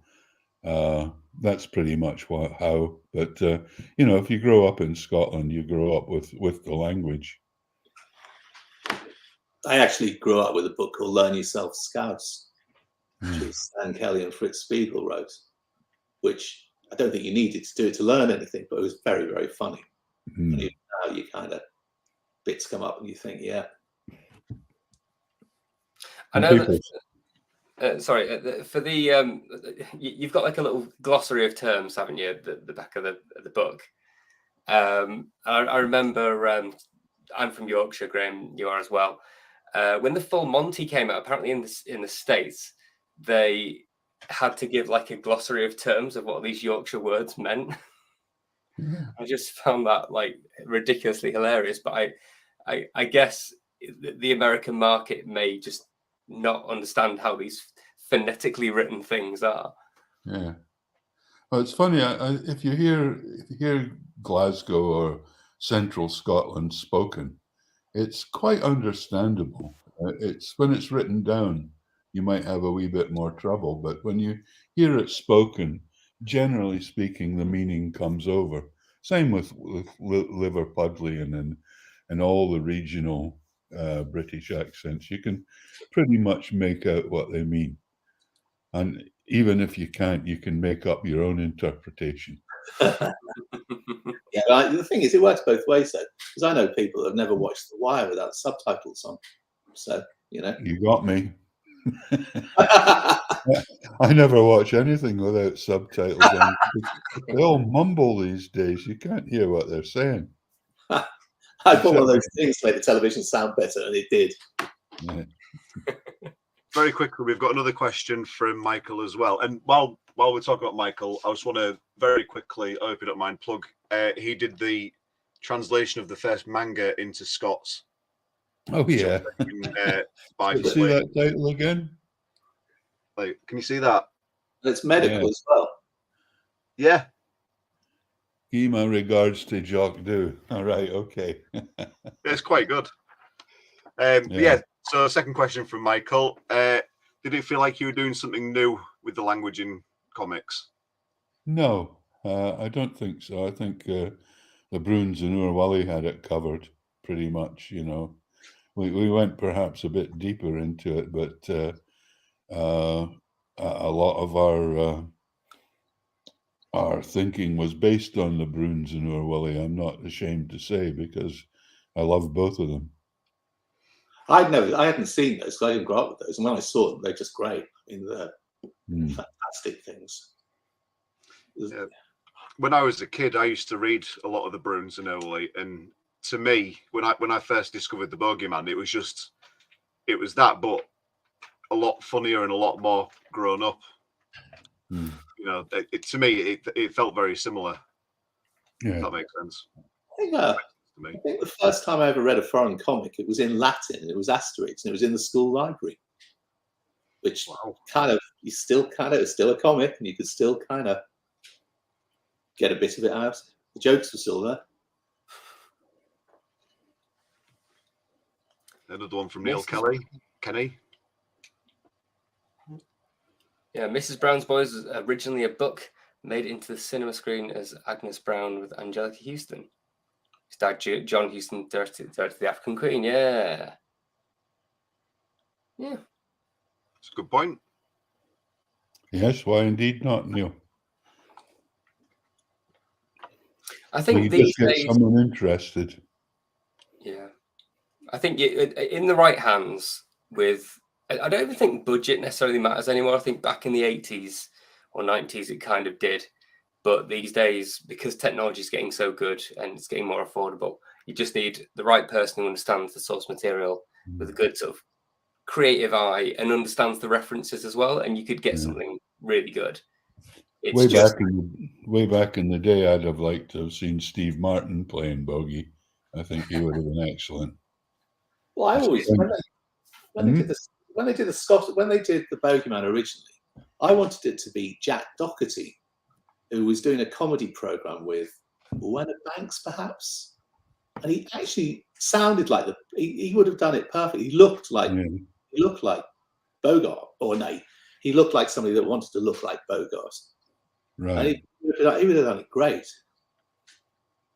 that's pretty much how. But if you grow up in Scotland, you grow up with the language. I actually grew up with a book called Learn Yourself Scouse, which Stan Kelly and Fritz Spiegel wrote, which I don't think you needed to do it to learn anything, but it was very, very funny. And even now you kind of bits come up and you think, yeah. I know that, for the you've got like a little glossary of terms, haven't you, at the back of the book. I remember, I'm from Yorkshire, Graeme, you are as well. When the Full Monty came out, apparently in the States, they had to give like a glossary of terms of what these Yorkshire words meant. I just found that like ridiculously hilarious, but I guess the American market may just not understand how these phonetically written things are. Yeah. Well, it's funny. If you hear Glasgow or Central Scotland spoken, it's quite understandable. It's when it's written down, you might have a wee bit more trouble, but when you hear it spoken, generally speaking, the meaning comes over. Same with Liverpudlian and all the regional British accents. You can pretty much make out what they mean. And even if you can't, you can make up your own interpretation. Yeah, the thing is, it works both ways, though, because I know people that have never watched The Wire without subtitles on. So, You got me. I never watch anything without subtitles on. They all mumble these days. You can't hear what they're saying. I put one of those things to make the television sound better, and it did. Yeah. very quickly, we've got another question from Michael as well. And while we're talking about Michael, I just want to very quickly, I hope you don't mind, plug. He did the translation of the first manga into Scots. Oh yeah. Buy Can for you see free. that title again? Like, can you see that? It's medical Yeah. as well. Yeah. Give my regards to Jock Do. All right, okay. It's quite good. Yeah. So, second question from Michael. Did it feel like you were doing something new with the language in comics? No, I don't think so. I think the Bruins and Urwally had it covered pretty much, you know. We went perhaps a bit deeper into it, but a lot of our thinking was based on the Bruins and Urwally. I'm not ashamed to say, because I love both of them. I hadn't seen those, 'cause I didn't grow up with those, and when I saw them, they're just great. I mean, they're fantastic things. Yeah. When I was a kid, I used to read a lot of the Bruins and Urwally, and to me, when I first discovered the Bogie Man, it was that, but a lot funnier and a lot more grown up. You know, to me, it felt very similar. Yeah, If that makes sense. I think the first time I ever read a foreign comic, it was in Latin, and it was Asterix, and it was in the school library. Which it's still a comic, and you could still kind of get a bit of it out. The jokes were still there. Another one from Neil Kenny. Yeah, Mrs. Brown's Boys was originally a book made into the cinema screen as Agnes Brown with Angelica Houston. Starred John Huston directed the African Queen. Yeah. It's a good point. Yes, why indeed not, Neil? I think these days, someone interested. Yeah, I think in the right hands with. I don't even think budget necessarily matters anymore. I think back in the 80s or 90s it kind of did, but these days, because technology is getting so good and it's getting more affordable, you just need the right person who understands the source material with a good sort of creative eye and understands the references as well, and you could get something really good. It's way back in the day, I'd have liked to have seen Steve Martin playing Bogie. I think he would have been excellent. Well, I always when they did the Bogie Man originally, I wanted it to be Jack Doherty, who was doing a comedy program with Wenna Banks, perhaps, and he actually sounded like he would have done it perfectly. He looked like Bogart, or no, he looked like somebody that wanted to look like Bogart. Right. And he would have done it great.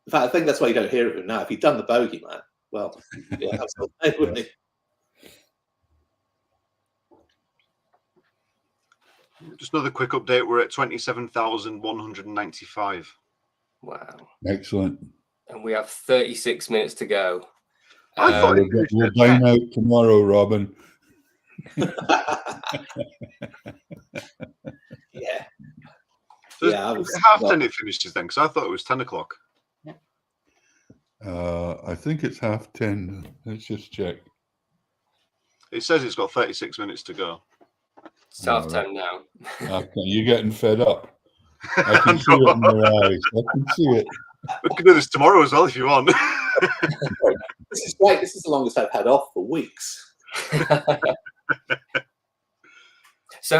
In fact, I think that's why you don't hear of him now. If he'd done the Bogie Man, well, yeah, absolutely, wouldn't he? Just another quick update. We're at 27,195. Wow. Excellent. And we have 36 minutes to go. I thought we'll dine out tomorrow, Robin. Yeah. So it's 10:30 it finishes then, because I thought it was 10 o'clock. I think it's 10:30. Let's just check. It says it's got 36 minutes to go. It's 10:30 now. Okay, you're getting fed up. I can see it in your eyes. I can see it. We can do this tomorrow as well if you want. This is great. This is the longest I've had off for weeks. So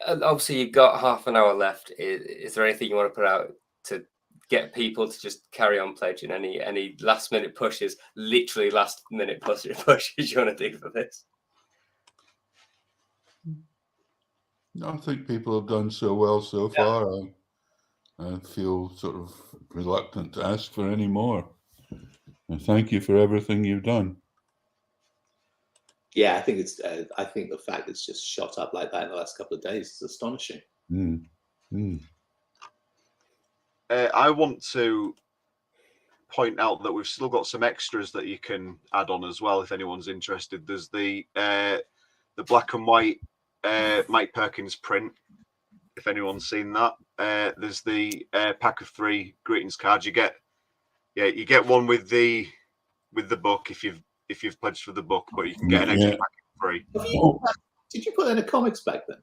obviously you've got half an hour left. Is there anything you want to put out to get people to just carry on pledging? Any last minute pushes, literally last minute pushes you want to do for this? I think people have done so well so far. I feel sort of reluctant to ask for any more. And thank you for everything you've done. Yeah, I think it's. I think the fact it's just shot up like that in the last couple of days is astonishing. I want to point out that we've still got some extras that you can add on as well if anyone's interested. There's the black and white Mike Perkins print, if anyone's seen that. There's the pack of 3 greetings cards. You get one with the book if you've pledged for the book, but you can get an extra pack of 3. Did you put in a comics back then?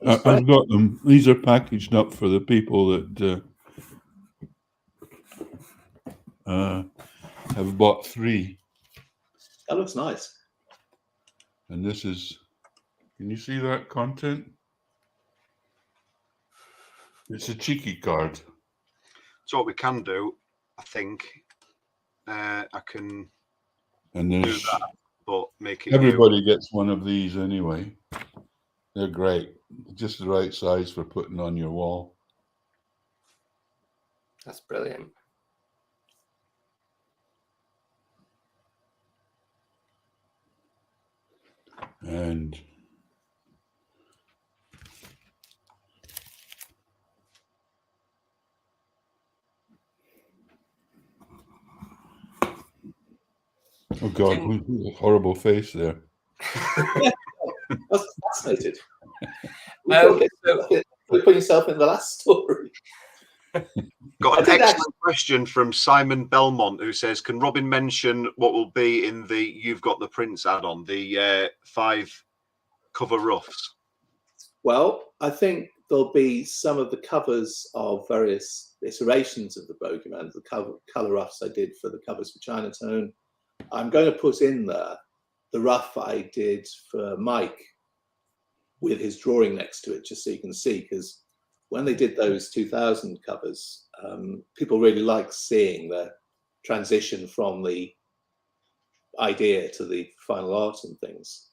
I've got them. These are packaged up for the people that have bought 3. That looks nice. And this is, can you see that content? It's a cheeky card. So what we can do, I think, I can And do there's that, but make it everybody gets one of these anyway. They're great. Just the right size for putting on your wall. That's brilliant. And oh God, a horrible face there. I was fascinated. So, Put yourself in the last story. Got an excellent question from Simon Belmont, who says, can Robin mention what will be in the You've Got the Prince add-on, the 5 cover roughs? Well, I think there'll be some of the covers of various iterations of the Bogie Man, the colour roughs I did for the covers for Chinatown. I'm going to put in there the rough I did for Mike with his drawing next to it, just so you can see, because when they did those 2000 covers, people really liked seeing the transition from the idea to the final art and things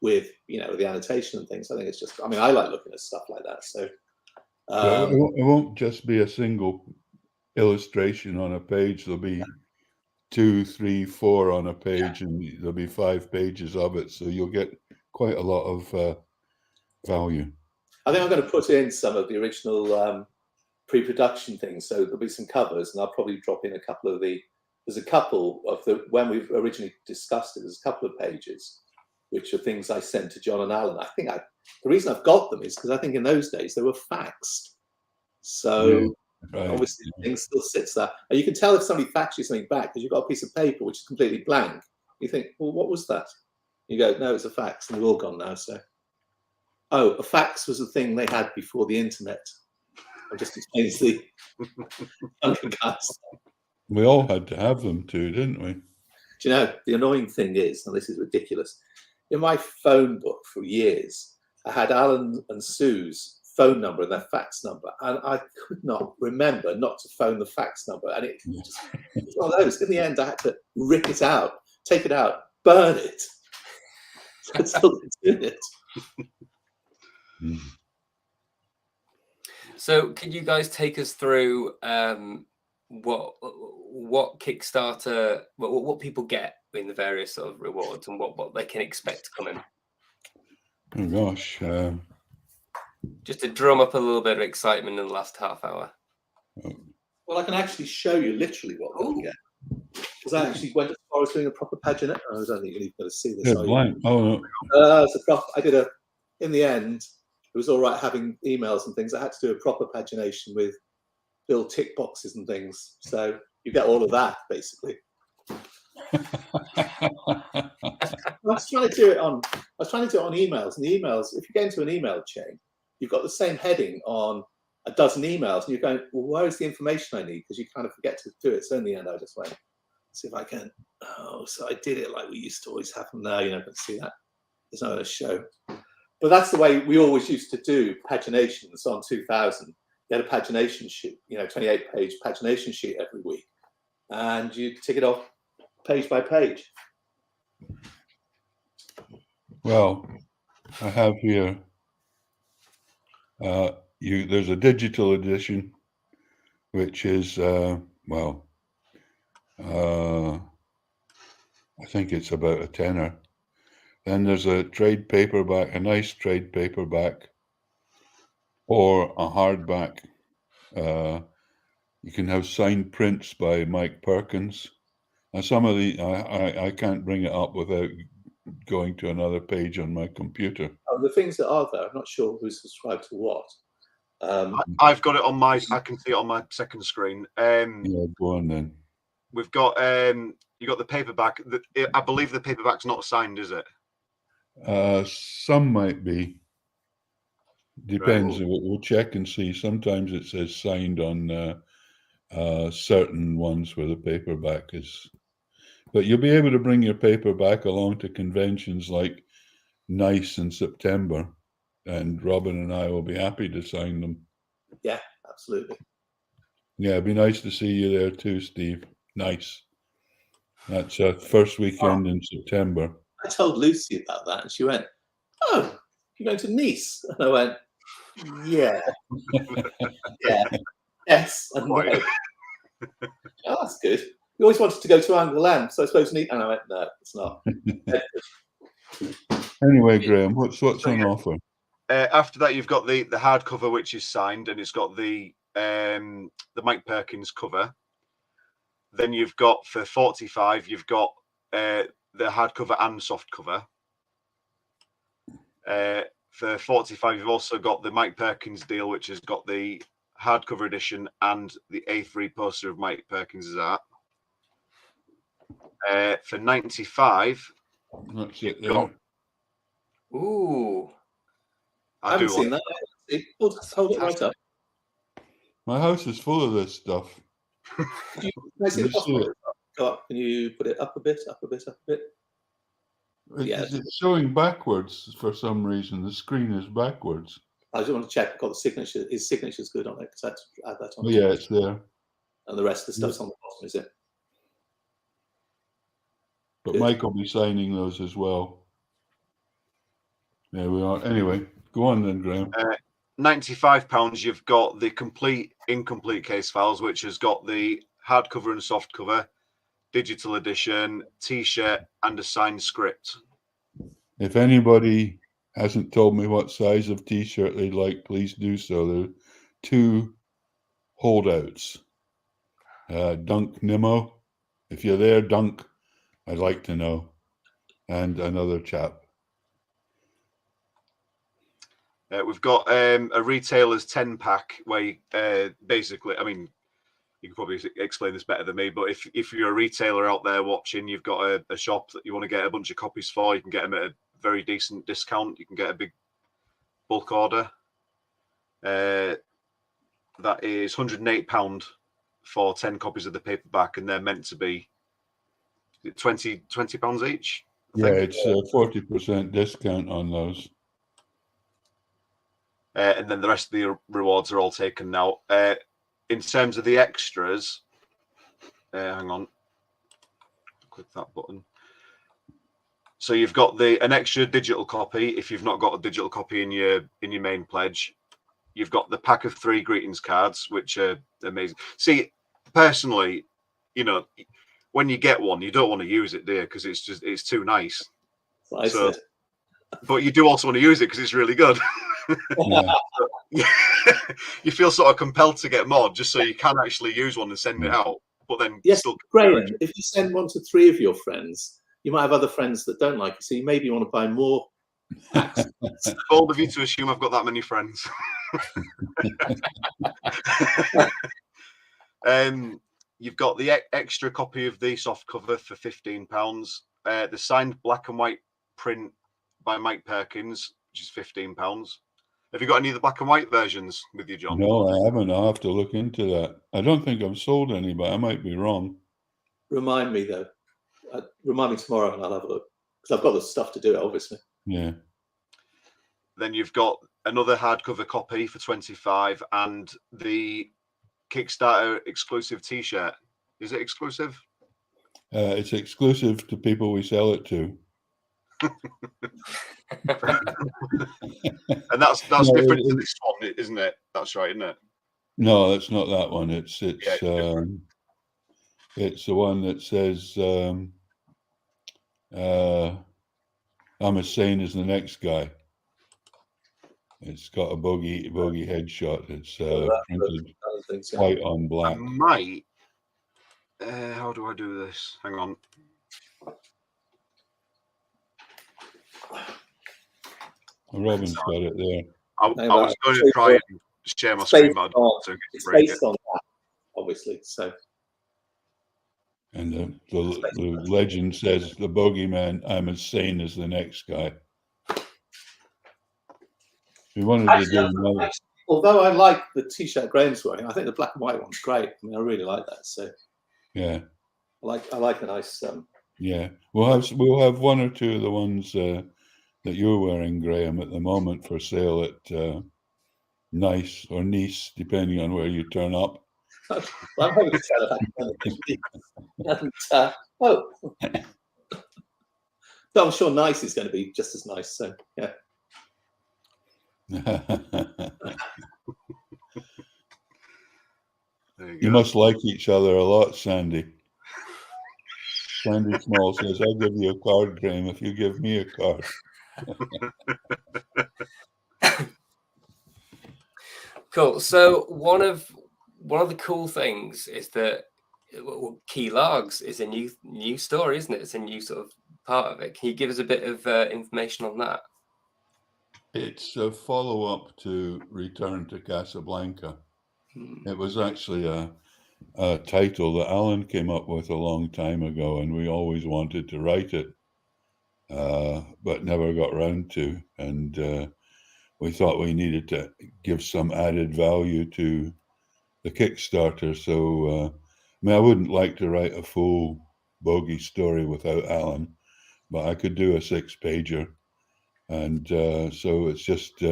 with, you know, the annotation and things. I think it's just, I mean, I like looking at stuff like that. So it won't just be a single illustration on a page. There'll be 2, 3, 4 on a page, and there'll be 5 pages of it. So you'll get quite a lot of value. I think I'm going to put in some of the original pre-production things. So there'll be some covers, and I'll probably drop in a couple of there's a couple of when we've originally discussed it, there's a couple of pages, which are things I sent to John and Alan. I think the reason I've got them is because I think in those days they were faxed. So right. Obviously the thing still sits there. And you can tell if somebody faxed you something back because you've got a piece of paper which is completely blank. You think, well, what was that? You go, no, it's a fax, and they're all gone now. So, oh, a fax was a thing they had before the internet. I just explains the undercast. We all had to have them too, didn't we? Do you know, the annoying thing is, and this is ridiculous, in my phone book for years, I had Alan and Sue's phone number and their fax number, and I could not remember not to phone the fax number. And it's one of those. In the end, I had to rip it out, take it out, burn it. That's all it's in it. So, could you guys take us through what Kickstarter, what people get in the various sort of rewards, and what they can expect coming? Oh gosh. Just to drum up a little bit of excitement in the last half hour. Well, I can actually show you literally what they'll get. Because I actually went as far as doing a proper paginate. I don't think you're even going to see this. Blank. Oh no. I did in the end, it was all right having emails and things. I had to do a proper pagination with little tick boxes and things. So you get all of that basically. I was trying to do it on emails, and the emails, if you get into an email chain, you've got the same heading on a dozen emails, and you're going, well, where is the information I need? Because you kind of forget to do it. So in the end, I just went, see if I can. Oh, so I did it like we used to always have them. Now you're not going to see that. There's no other show. But that's the way we always used to do paginations on 2000. You had a pagination sheet, 28-page pagination sheet every week, and you tick it off page by page. Well, I have here. There's a digital edition, which is I think it's about a tenner. Then there's a trade paperback, a nice trade paperback, or a hardback. You can have signed prints by Mike Perkins. And some of the I can't bring it up without going to another page on my computer. Oh, the things that are there, I'm not sure who's subscribed to what. I've got it on my. I can see it on my second screen. Yeah, go on then. We've got you got the paperback. I believe the paperback's not signed, is it? Some might be. Depends. Right. We'll check and see. Sometimes it says signed on certain ones where the paperback is. But you'll be able to bring your paperback along to conventions like NICE in September, and Robin and I will be happy to sign them. Yeah, absolutely. Yeah, it'd be nice to see you there too, Steve. Nice. That's first weekend in September. I told Lucy about that, and she went, "Oh, you're going to Nice?" And I went, "Yeah, yeah, yes, and no." Oh, that's good. We always wanted to go to Angoulême, so I suppose Nice. And I went, "No, it's not." Anyway, Graeme, what's on offer? After that, you've got the hardcover, which is signed, and it's got the Mike Perkins cover. Then you've got for 45, you've got the hardcover and soft cover. For 45, you've also got the Mike Perkins deal, which has got the hardcover edition and the A3 poster of Mike Perkins' art. For 95, That's it there. got, Ooh. I haven't seen that. Hold it right up. My house is full of this stuff. Can I see the bottom? Go up. Can you put it up a bit, up a bit, up a bit? Yeah. It's showing backwards for some reason. The screen is backwards. I just want to check. I've got the signature. His signature's good on it, because I had to add that on. Oh, yeah, it's there. And the rest of the stuff's on the bottom, is it? But Good. Mike will be signing those as well. There we are. Anyway, go on then, Graeme. £95, you've got the complete incomplete case files, which has got the hardcover and soft cover, digital edition, T-shirt, and a signed script. If anybody hasn't told me what size of T-shirt they'd like, please do so. There are 2 holdouts. Dunk Nimmo. If you're there, Dunk, I'd like to know. And another chap. We've got a retailer's 10-pack where you, basically, I mean, you can probably explain this better than me, but if you're a retailer out there watching, you've got a shop that you want to get a bunch of copies for, you can get them at a very decent discount. You can get a big bulk order. That is £108 for 10 copies of the paperback, and they're meant to be £20 each. Yeah, it's a 40% discount on those. And then the rest of the rewards are all taken now. In terms of the extras, hang on, click that button. So you've got an extra digital copy if you've not got a digital copy in your main pledge. You've got the pack of 3 greetings cards, which are amazing. See, personally, you know, when you get one, you don't want to use it, do you? Because it's too nice. So, but you do also want to use it because it's really good. Yeah. You feel sort of compelled to get more just so you can actually use one and send it out. But then, yes, still, Graeme, if you send one to 3 of your friends, you might have other friends that don't like it, so you maybe want to buy more packs. Bold of you to assume I've got that many friends. You've got the extra copy of the soft cover for £15. The signed black and white print by Mike Perkins, which is £15. Have you got any of the black and white versions with you, John? No, I haven't. I'll have to look into that. I don't think I've sold any, but I might be wrong. Remind me, though. Remind me tomorrow and I'll have a look. Because I've got the stuff to do it, obviously. Yeah. Then you've got another hardcover copy for £25 and the Kickstarter exclusive T-shirt. Is it exclusive? It's exclusive to people we sell it to. And that's different to this one, isn't it? That's right, isn't it? No, that's not that one. It's Yeah, it's the one that says I'm as sane as the next guy. It's got a Bogie headshot. It's printed white on black. I might. How do I do this? Hang on. Robin's got it there. I was going to try and share my screen, but it's based on that, obviously. So. And the legend says, the Bogie Man, I'm as sane as the next guy. We wanted to do another. Although I like the T-shirt Graham's wearing, I think the black and white one's great. I mean, I really like that. So Yeah, I like a nice. yeah. We'll have one or two of the ones that you're wearing, Graham, at the moment for sale at Nice or Nice, depending on where you turn up. Well, I'm hoping to sell it. Oh, but I'm sure Nice is going to be just as nice. So yeah. You must like each other a lot, Sandy. Sandy Small says, "I'll give you a card, Graham, if you give me a card." Cool. So one of the cool things is that L.E.G.I.O.N is a new story, isn't it? It's a new sort of part of it. Can you give us a bit of information on that? It's a follow-up to Return to Casablanca. It was actually a title that Alan came up with a long time ago, and we always wanted to write it, but never got round to. And we thought we needed to give some added value to the Kickstarter. So, I mean, I wouldn't like to write a full Bogie story without Alan, but I could do a 6-pager. And so it's just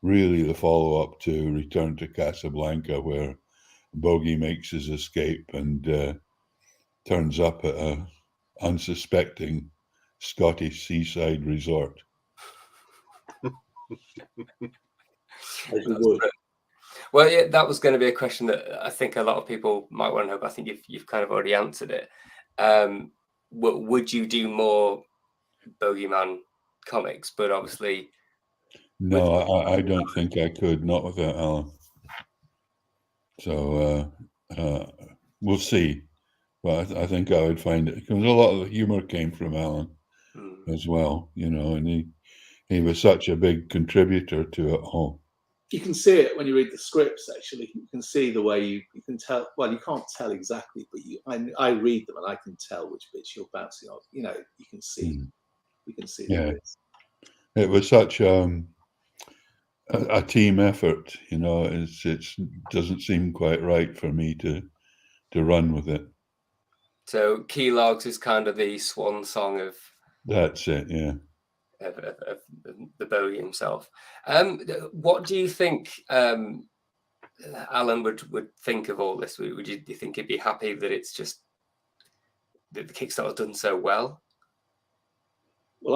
really the follow-up to Return to Casablanca, where Bogie makes his escape and turns up at a unsuspecting Scottish seaside resort. Well, yeah, that was going to be a question that I think a lot of people might want to know, but I think you've kind of already answered it. Would you do more Bogie Man comics? But obviously, no, I don't think I could, not without Alan. So we'll see. But I think I would find it, because a lot of the humor came from Alan as well, you know, and he was such a big contributor to it all. You can see it when you read the scripts. Actually, you can see the way you can tell. Well, you can't tell exactly, but I read them and I can tell which bits you're bouncing off. You know, you can see. You can see. Yeah, it was such a team effort. You know, it doesn't seem quite right for me to run with it. So L.E.G.I.O.N is kind of the swan song of. That's it. Yeah. Of the Bogie himself. What do you think Alan would think of all this? Do you think he'd be happy that it's just that the Kickstarter's done so well? Well,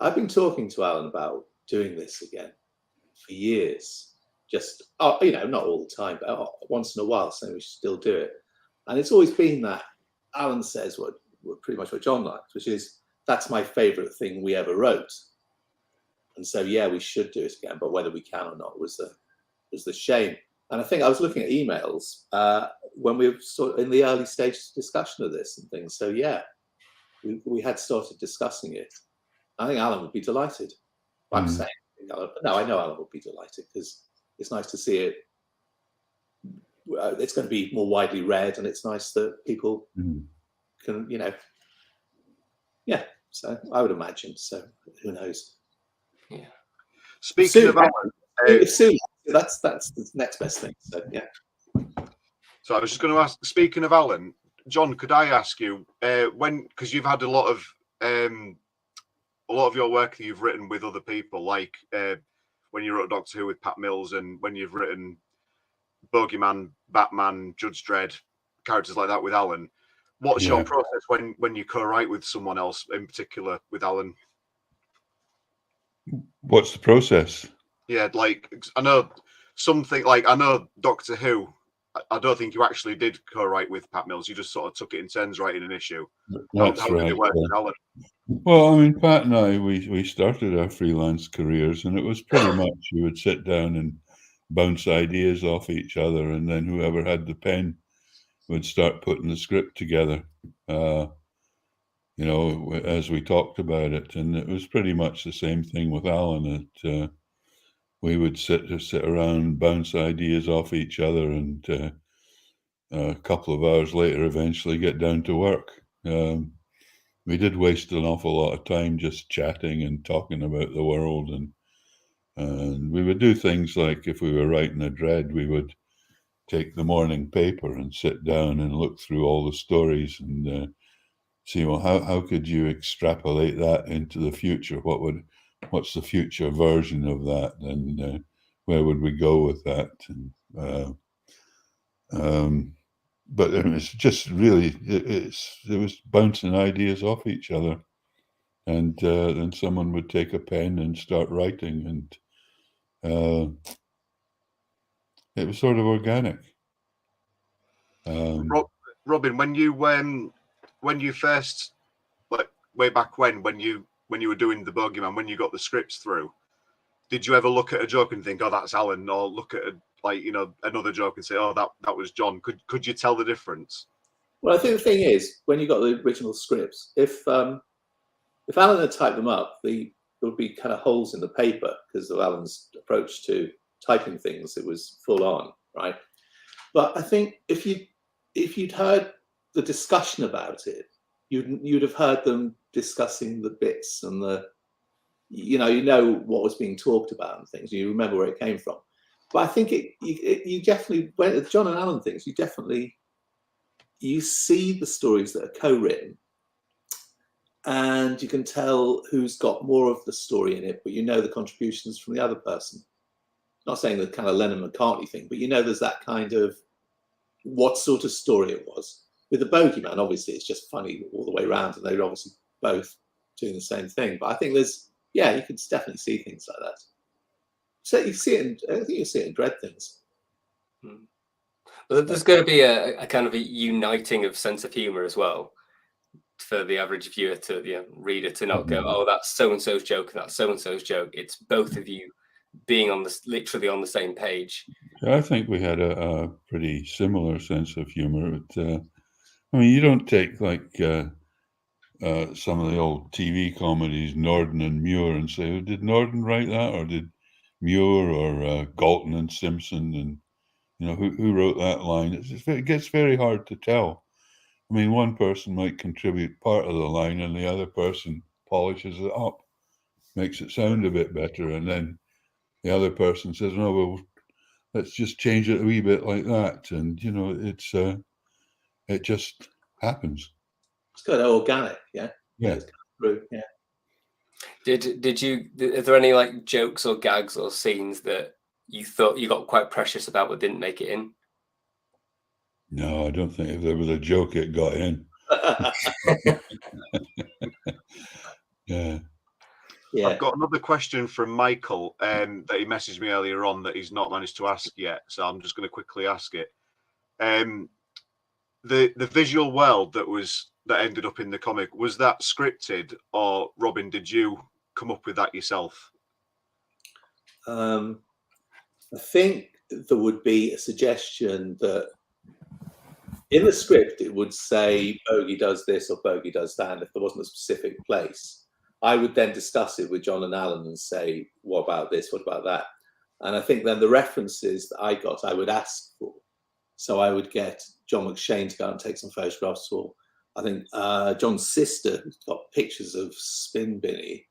I've been talking to Alan about doing this again for years. Just you know, not all the time, but once in a while, saying we should still do it. And it's always been that Alan says what pretty much what John likes, which is, that's my favorite thing we ever wrote. And so, yeah, we should do it again, but whether we can or not was the shame. And I think I was looking at emails when we were sort of in the early stages of discussion of this and things. So, yeah, we had started discussing it. I think Alan would be delighted. I'm saying, no, I know Alan would be delighted, because it's nice to see it. It's going to be more widely read, and it's nice that people can, you know, yeah. So I would imagine. So who knows? Yeah. Speaking of Alan, that's the next best thing. So yeah. So I was just going to ask. Speaking of Alan, John, could I ask you because you've had a lot of your work that you've written with other people, like when you wrote Doctor Who with Pat Mills, and when you've written Bogie Man, Batman, Judge Dredd, characters like that with Alan. What's your process when you co-write with someone else, in particular with Alan? What's the process? Yeah, like I know Doctor Who. I don't think you actually did co-write with Pat Mills. You just sort of took it in turns writing an issue. That's how right. Did it work with Alan? Well, I mean, Pat and I, we started our freelance careers, and it was pretty much we would sit down and bounce ideas off each other, and then whoever had the pen would start putting the script together, you know, as we talked about it. And it was pretty much the same thing with Alan. We would sit around, bounce ideas off each other, and a couple of hours later, eventually get down to work. We did waste an awful lot of time just chatting and talking about the world, and And we would do things like, if we were writing a Dredd, we would take the morning paper and sit down and look through all the stories and see, well, how could you extrapolate that into the future? What's the future version of that, and where would we go with that? And but it's just really, it was bouncing ideas off each other, and then someone would take a pen and start writing, and it was sort of organic. Robin, when you first, like way back when you were doing the Bogie Man, when you got the scripts through, did you ever look at a joke and think, oh, that's Alan, or look at another joke and say, oh, that was John? Could you tell the difference? Well, I think the thing is, when you got the original scripts, if Alan had typed them up, there would be kind of holes in the paper because of Alan's approach to typing things. It was full on, right? But I think if you'd heard the discussion about it, you'd have heard them discussing the bits and you know what was being talked about and things. You remember where it came from. But I think you definitely, when the John and Alan things, you see the stories that are co-written, and you can tell who's got more of the story in it, but you know the contributions from the other person. Not saying the kind of Lennon-McCartney thing, but you know there's that kind of what sort of story it was. With the Bogie Man, obviously, it's just funny all the way around, and they're obviously both doing the same thing. But I think you can definitely see things like that. So you see it I think you see it in Dredd things. Well, there's going to be a kind of a uniting of sense of humor as well for the average viewer reader to not go, oh, that's so-and-so's joke and that's so-and-so's joke. It's both of you being literally on the same page. I think we had a pretty similar sense of humor. But, I mean, you don't take like some of the old TV comedies, Norden and Muir, and say, oh, did Norden write that, or did Muir, or Galton and Simpson, and who wrote that line? It gets very hard to tell. I mean, one person might contribute part of the line, and the other person polishes it up, makes it sound a bit better, and then the other person says, no, well, let's just change it a wee bit like that, and it just happens. It's kind of organic, yeah. Yeah. Yeah. Are there any like jokes or gags or scenes that you thought you got quite precious about but didn't make it in? No, I don't think if there was a joke, it got in. Yeah. I've got another question from Michael that he messaged me earlier on that he's not managed to ask yet, so I'm just going to quickly ask it. The visual world that ended up in the comic, was that scripted, or Robin, did you come up with that yourself? I think there would be a suggestion that in the script it would say Bogie does this or Bogie does that, and if there wasn't a specific place, I would then discuss it with John and Alan and say, what about this, what about that? And I think then the references that I would ask for. So I would get John McShane to go and take some photographs for, I think, John's sister got pictures of Spin Binny.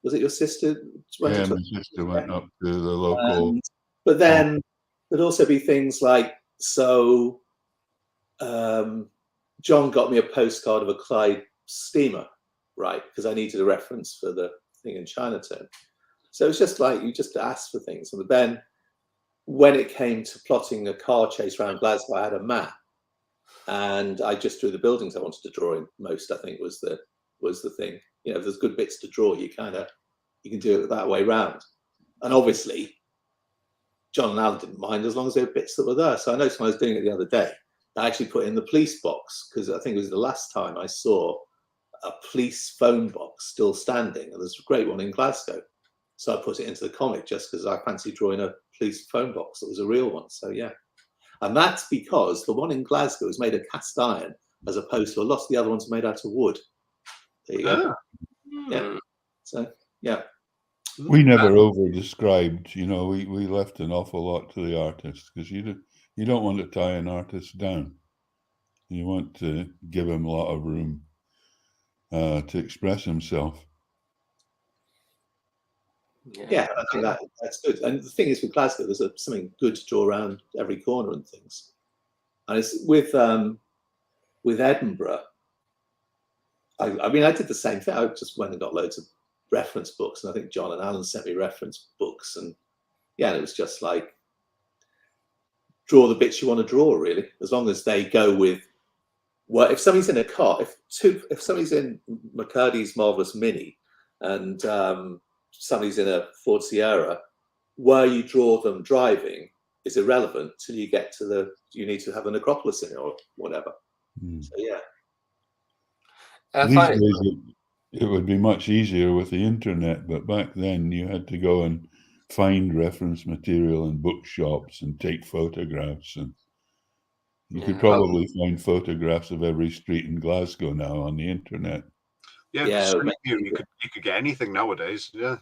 Was it your sister? Yeah, my sister went up to the local. But then there'd also be things like, so John got me a postcard of a Clyde steamer, right? Because I needed a reference for the thing in Chinatown. So it's just like, you just ask for things. And then when it came to plotting a car chase around Glasgow, I had a map. And I just drew the buildings I wanted to draw in most, I think, was the thing. You know, if there's good bits to draw, you can do it that way round. And obviously, John and Alan didn't mind as long as there were bits that were there. So I noticed when I was doing it the other day, I actually put in the police box, because I think it was the last time I saw a police phone box still standing. And there's a great one in Glasgow. So I put it into the comic just because I fancied drawing a police phone box that was a real one. So yeah. And that's because the one in Glasgow is made of cast iron as opposed to a lot of the other ones made out of wood. There you go. Yeah. So yeah. We never over-described, we left an awful lot to the artist, because you don't want to tie an artist down. You want to give him a lot of room to express himself. Yeah, I think that's good. And the thing is, with Glasgow, there's something good to draw around every corner and things. And it's with Edinburgh. I mean, I did the same thing. I just went and got loads of reference books, and I think John and Alan sent me reference books, and yeah, and it was just like draw the bits you want to draw, really, as long as they go with. Well, if somebody's in a car, if somebody's in McCurdy's Marvelous Mini, and somebody's in a Ford Sierra, where you draw them driving is irrelevant till you get to you need to have an Acropolis in it or whatever. So yeah. These days it would be much easier with the internet, but back then you had to go and find reference material in bookshops and take photographs, and you could probably find photographs of every street in Glasgow now on the internet. Yeah, you could get anything nowadays. Yeah.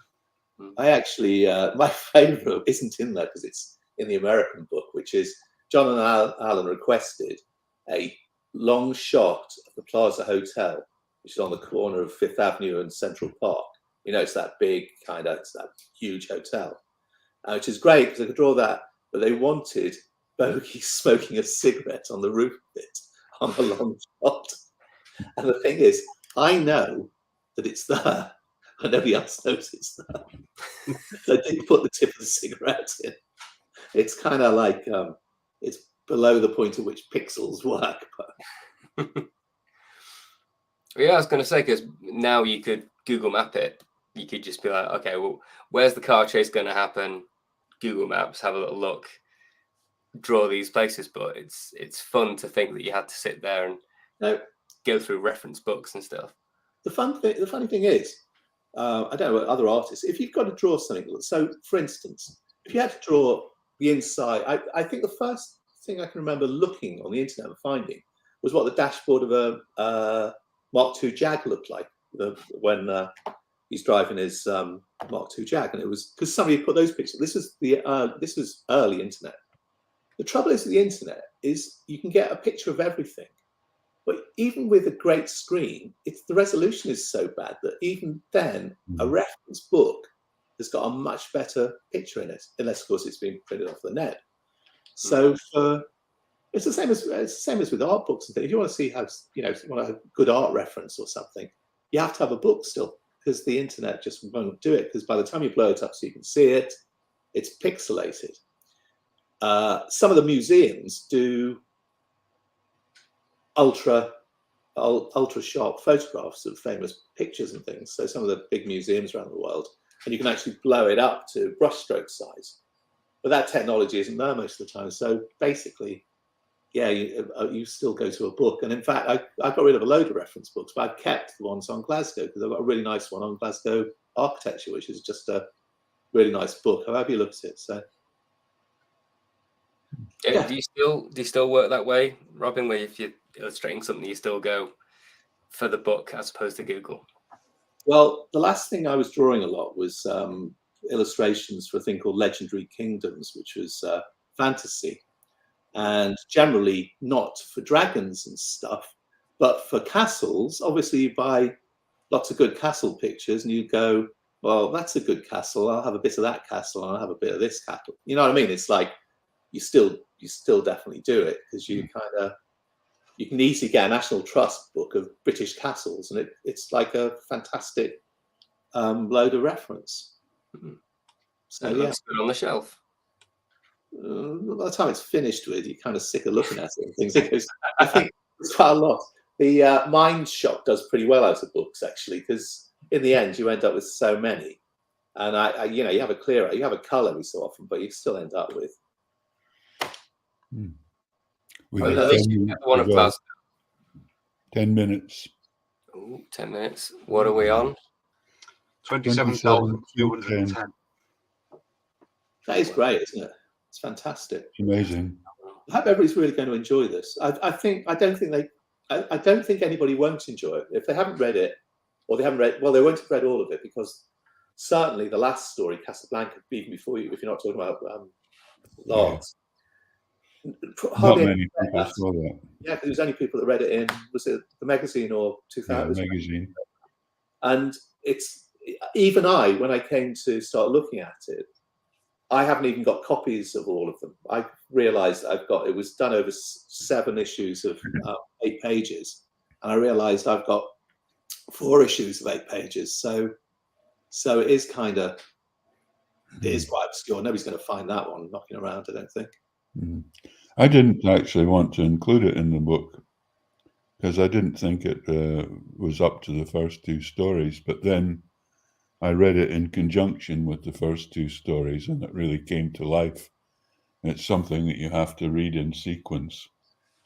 I actually, my favourite isn't in there because it's in the American book, which is John and Alan requested a long shot of the Plaza Hotel, which is on the corner of Fifth Avenue and Central Park. You know, it's that big it's that huge hotel, which is great because I could draw that. But they wanted Bogie smoking a cigarette on the roof of it on a long shot. And the thing is, I know that it's there, and nobody else knows it's there. So I didn't put the tip of the cigarette in. It's kind of like it's below the point at which pixels work. But yeah, I was going to say, because now you could Google Map it. You could just be like, okay, well, where's the car chase going to happen? Google Maps, have a little look, draw these places. But it's fun to think that you had to sit there and go through reference books and stuff. The funny thing is, I don't know what other artists, if you've got to draw something, so for instance, if you had to draw the inside, I think the first thing I can remember looking on the internet and finding was what the dashboard of a Mark II Jag looked like when he's driving his Mark II Jag, and it was because somebody put those pictures. This was early internet. The trouble is with the internet is you can get a picture of everything, but even with a great screen, the resolution is so bad that even then a reference book has got a much better picture in it, unless of course it's been printed off the net. So it's the same as with art books and things. If you want to see how, if you want a good art reference or something, you have to have a book still, because the internet just won't do it. Because by the time you blow it up so you can see it, it's pixelated. Some of the museums do ultra sharp photographs of famous pictures and things. So some of the big museums around the world, and you can actually blow it up to brushstroke size. But that technology isn't there most of the time. So basically, yeah, you still go to a book. And in fact, I got rid of a load of reference books, but I've kept the ones on Glasgow because I've got a really nice one on Glasgow architecture, which is just a really nice book. However you look at it. So. Yeah. Do you still work that way, Robin? Where if you're illustrating something, you still go for the book as opposed to Google? Well, the last thing I was drawing a lot was illustrations for a thing called Legendary Kingdoms, which was fantasy, and generally not for dragons and stuff, but for castles. Obviously, you buy lots of good castle pictures, and you go, well, that's a good castle. I'll have a bit of that castle, and I'll have a bit of this castle. You know what I mean? It's like you still definitely do it because you can easily get a National Trust book of British castles, and it's like a fantastic load of reference. So it looks good on the shelf. By the time it's finished with, you're kind of sick of looking at it and things. Because I think it's quite a lot. The Mind Shop does pretty well out of books actually, because in the end you end up with so many, and you have a clear, you have a colour every so often, but you still end up with. We have 10 minutes. Ooh, 10 minutes. What are we on? 27,210. That is great, isn't it? It's fantastic. It's amazing. I hope everybody's really going to enjoy this. I don't think anybody won't enjoy it if they haven't read it, or they haven't read. Well, they won't have read all of it, because certainly the last story, Casablanca, even before you, if you're not talking about Logs. Not many people saw that. Yeah, because there was only people that read it in, was it the magazine or 2000? Yeah, magazine. And it's even when I came to start looking at it, I haven't even got copies of all of them. I realised it was done over 7 issues of 8 pages, and I realised I've got 4 issues of 8 pages. So it is kind of, it is quite obscure. Nobody's going to find that one knocking around, I don't think. I didn't actually want to include it in the book because I didn't think it was up to the first 2 stories, but then I read it in conjunction with the first 2 stories, and it really came to life. It's something that you have to read in sequence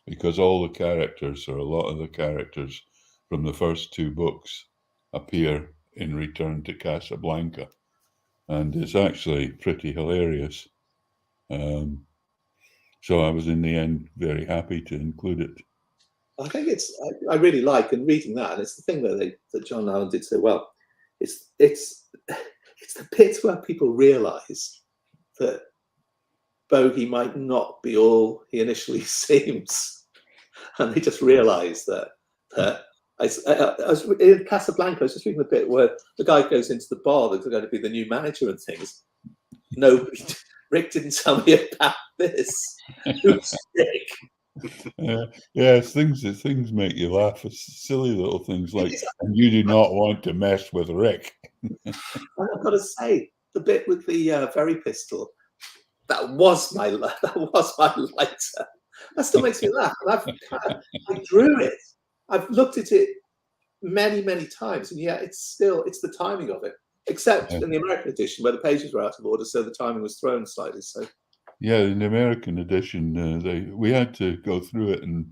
because all the characters, or a lot of the characters from the first 2 books, appear in Return to Casablanca, and it's actually pretty hilarious. So I was in the end very happy to include it. I think I really like, and reading that, and it's the thing that John Allen did so well. It's the bit where people realise that Bogie might not be all he initially seems, and they just realise that. I was in Casablanca. I was just reading the bit where the guy goes into the bar that's going to be the new manager and things. No, Rick didn't tell me about this. Who's Rick? Yeah, things make you laugh. It's silly little things like, and you do not want to mess with Rick. I've got to say, the bit with the Very pistol, that was my lighter. That still makes me laugh. And I drew it. I've looked at it many, many times, and yet it's the timing of it. Except in the American edition, where the pages were out of order, so the timing was thrown slightly. So, yeah, in the American edition, we had to go through it and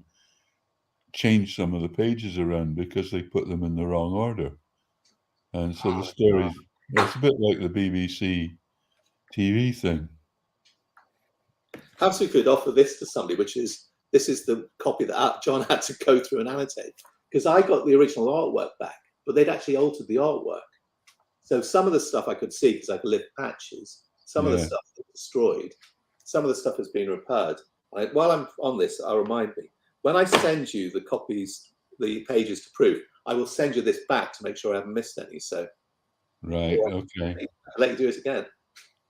change some of the pages around because they put them in the wrong order, and so the stories. It's a bit like the BBC TV thing. perhaps we could offer this to somebody, this is the copy that John had to go through and annotate, because I got the original artwork back, but they'd actually altered the artwork. So some of the stuff I could see because I could lift patches. Some of the stuff was destroyed. Some of the stuff has been repaired. While I'm on this, I'll remind me, when I send you the copies, the pages to proof, I will send you this back to make sure I haven't missed any. So, right, okay. I'll let you do it again.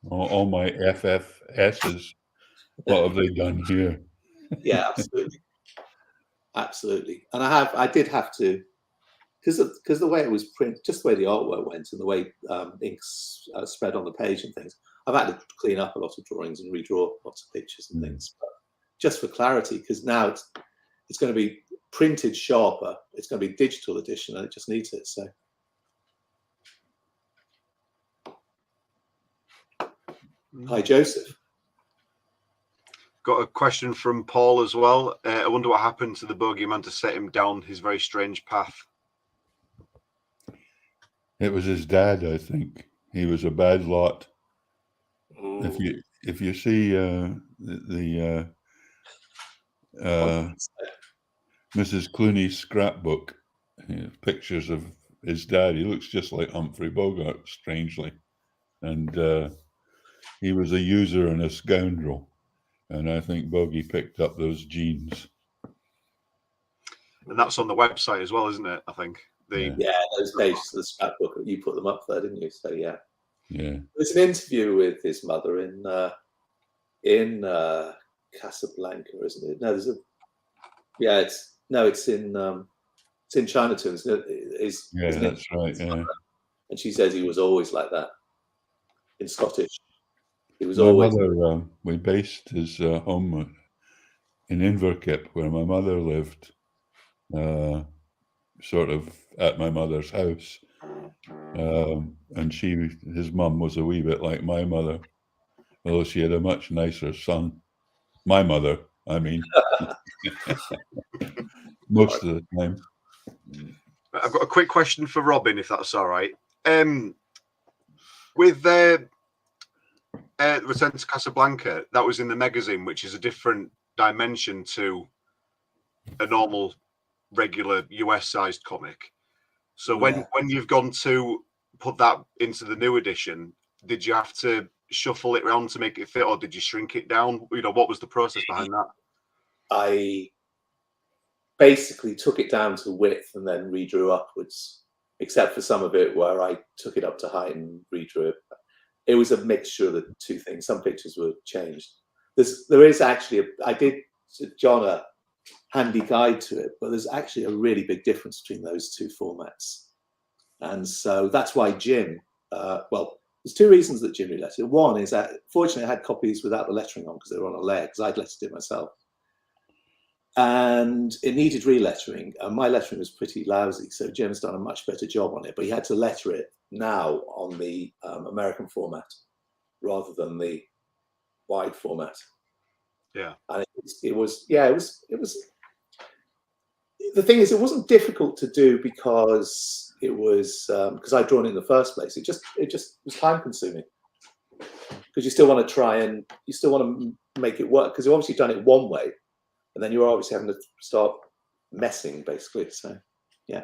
All my FFSs. What have they done here? Yeah, absolutely, absolutely. And I did have to, because the way it was printed, just the way the artwork went, and the way inks spread on the page and things, I've had to clean up a lot of drawings and redraw lots of pictures and things. But just for clarity, because now it's going to be printed sharper. It's going to be digital edition, and it just needs it. So. Hi, Joseph. Got a question from Paul as well. I wonder what happened to the Bogie Man to set him down his very strange path. It was his dad, I think. He was a bad lot. If you see Mrs. Clooney's scrapbook, pictures of his dad, he looks just like Humphrey Bogart, strangely, and he was a user and a scoundrel, and I think Bogie picked up those genes. And that's on the website as well, isn't it? I think. Yeah, those pages of the scrapbook, you put them up there, didn't you? So yeah. Yeah. There's an interview with his mother in Casablanca, isn't it? No, there's a. Yeah, it's in Chinatown. That's right. Yeah. And she says he was always like that. In Scottish, he was My always. mother, we based his home in Inverkip, where my mother lived, sort of at my mother's house. And his mum was a wee bit like my mother, although she had a much nicer son. My mother, I mean, most of the time. I've got a quick question for Robin, if that's all right. With Return to Casablanca, that was in the magazine, which is a different dimension to a normal, regular US-sized comic. So when you've gone to put that into the new edition, did you have to shuffle it around to make it fit, or did you shrink it down? What was the process behind that? I basically took it down to width and then redrew upwards. except for some of it where I took it up to height and redrew it. It was a mixture of the two things. Some pictures were changed. There is actually, I did John a handy guide to it, but there's actually a really big difference between those two formats. And so that's why Jim, well, there's two reasons that Jim relettered. One is that, fortunately, I had copies without the lettering on because they were on a leg, because I'd lettered it myself. And it needed relettering, and my lettering was pretty lousy, so Jim's done a much better job on it, but he had to letter it now on the American format rather than the wide format. Yeah. And it was the thing is, it wasn't difficult to do because it was because I'd drawn it in the first place. It just was time consuming because you still want to make it work, because you've obviously done it one way, and then you're obviously having to start messing, basically. So, yeah.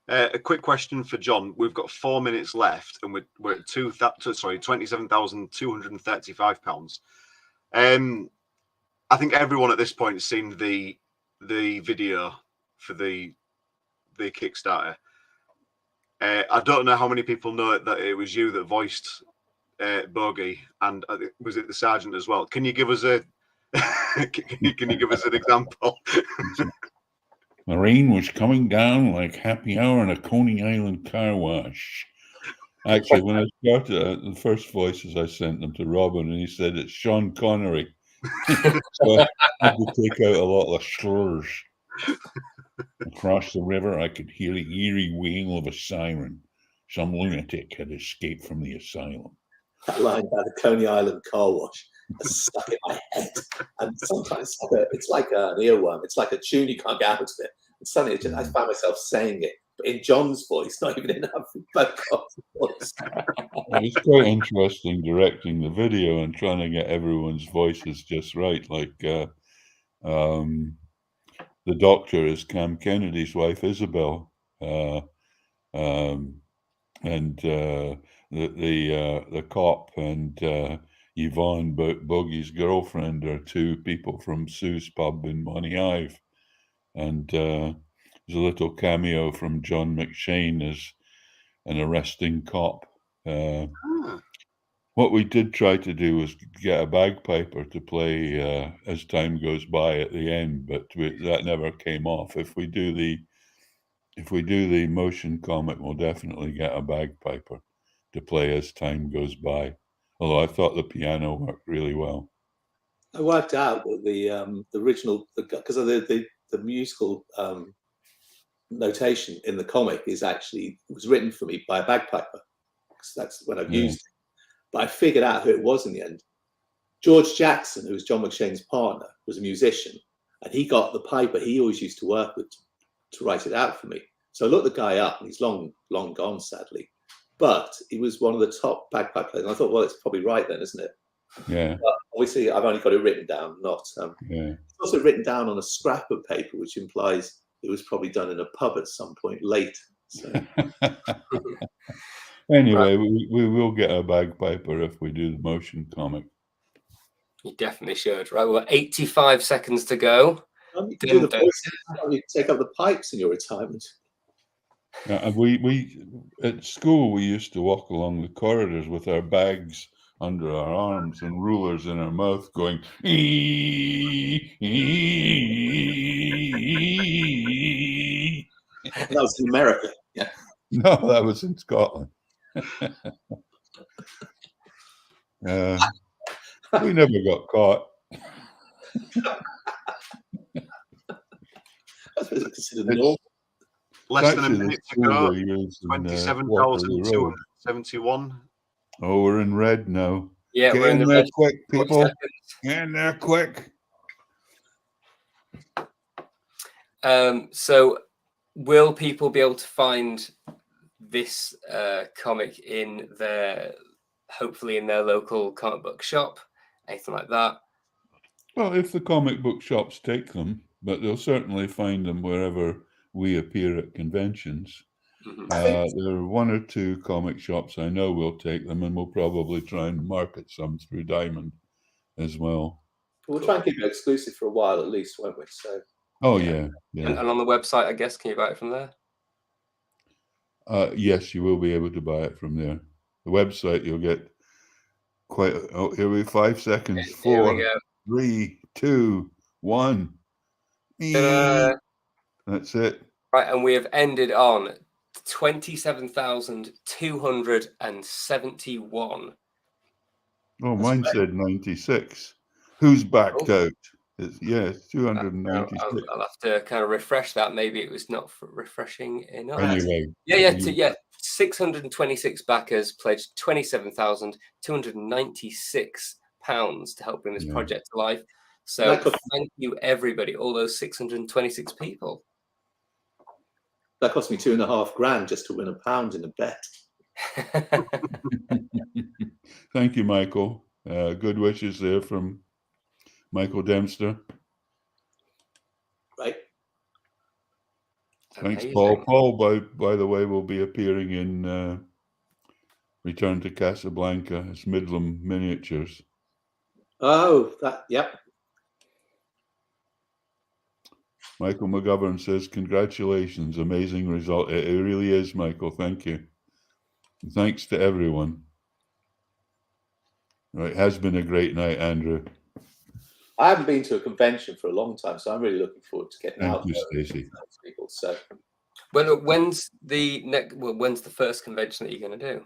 A quick question for John. We've got 4 minutes left, and we're at £27,235. I think everyone at this point has seen the video for the Kickstarter. I don't know how many people know that it was you that voiced Bogie, and was it the Sergeant as well? Can you give us a can you give us an example? The rain was coming down like happy hour in a Coney Island car wash. Actually, when I started, the first voices I sent them to Robin, and he said it's Sean Connery. So I had to take out a lot of slurs. Across the river, I could hear the eerie wail of a siren. Some lunatic had escaped from the asylum. That line about the Coney Island car wash has stuck in my head. And sometimes it's like an earworm. It's like a tune you can't get out of it. And suddenly I found myself saying it, but in John's voice, not even in both voice. It was quite interesting directing the video and trying to get everyone's voices just right. Like the doctor is Cam Kennedy's wife, Isabel, and the cop and Yvonne, Bogey's girlfriend, are two people from Sue's pub in Bonny Ive. And there's a little cameo from John McShane as an arresting cop. What we did try to do was get a bagpiper to play as time goes by at the end, but that never came off. If we do the motion comic, we'll definitely get a bagpiper to play as time goes by. Although I thought the piano worked really well. I worked out that the original, because of the musical notation in the comic was written for me by a bagpiper, because that's when I've used it. But I figured out who it was in the end. George Jackson, who was John McShane's partner, was a musician, and he got the piper he always used to work with to write it out for me. So I looked the guy up, and he's long gone, sadly. But he was one of the top bagpipe players. And I thought, well, it's probably right then, isn't it? Yeah. But obviously, I've only got it written down, not. It's also written down on a scrap of paper, which implies it was probably done in a pub at some point late. So. Anyway, we will get a bagpiper if we do the motion comic. You definitely should. Right, we've got 85 seconds to go. You can do the voices. You take up the pipes in your retirement. We at school we used to walk along the corridors with our bags under our arms and rulers in our mouth, going ee, ee. That was in America. Yeah. No, that was in Scotland. We never got caught. Less than a minute to go. 27,271. Oh, we're in red now. Yeah, get we're in the red. Quick, people. Get in there quick. So, will people be able to find this comic hopefully in their local comic book shop, anything like that? Well, if the comic book shops take them, but they'll certainly find them wherever we appear at conventions. Mm-hmm. There are one or two comic shops I know will take them, and we'll probably try and market some through Diamond as well. We'll try and keep it exclusive for a while at least, won't we? So. Oh yeah. And on the website, I guess, can you buy it from there? Yes, you will be able to buy it from there. The website, you'll get quite. Oh, here we 5 seconds. Here we 4, go. 3, 2, 1. Ta-da. That's it. Right, and we have ended on 27,271. Oh, mine said 96. Who's backed Oh. out? It's 296. I'll have to kind of refresh that. Maybe it was not refreshing enough. Anyway. Yeah. 626 backers pledged £27,296 to help bring this project to life. So thank you, everybody, all those 626 people. That cost me $2,500 just to win £1 in a bet. Thank you, Michael. Good wishes there from Michael Dempster. Right. Thanks, Paul. Paul, by the way, will be appearing in Return to Casablanca as Midlam Miniatures. Oh, yep. Michael McGovern says, congratulations, amazing result. It really is, Michael. Thank you. And thanks to everyone. Right, has been a great night, Andrew. I haven't been to a convention for a long time, so I'm really looking forward to getting out there. Thank you, Stacey. People. So, when's the first convention that you're going to do?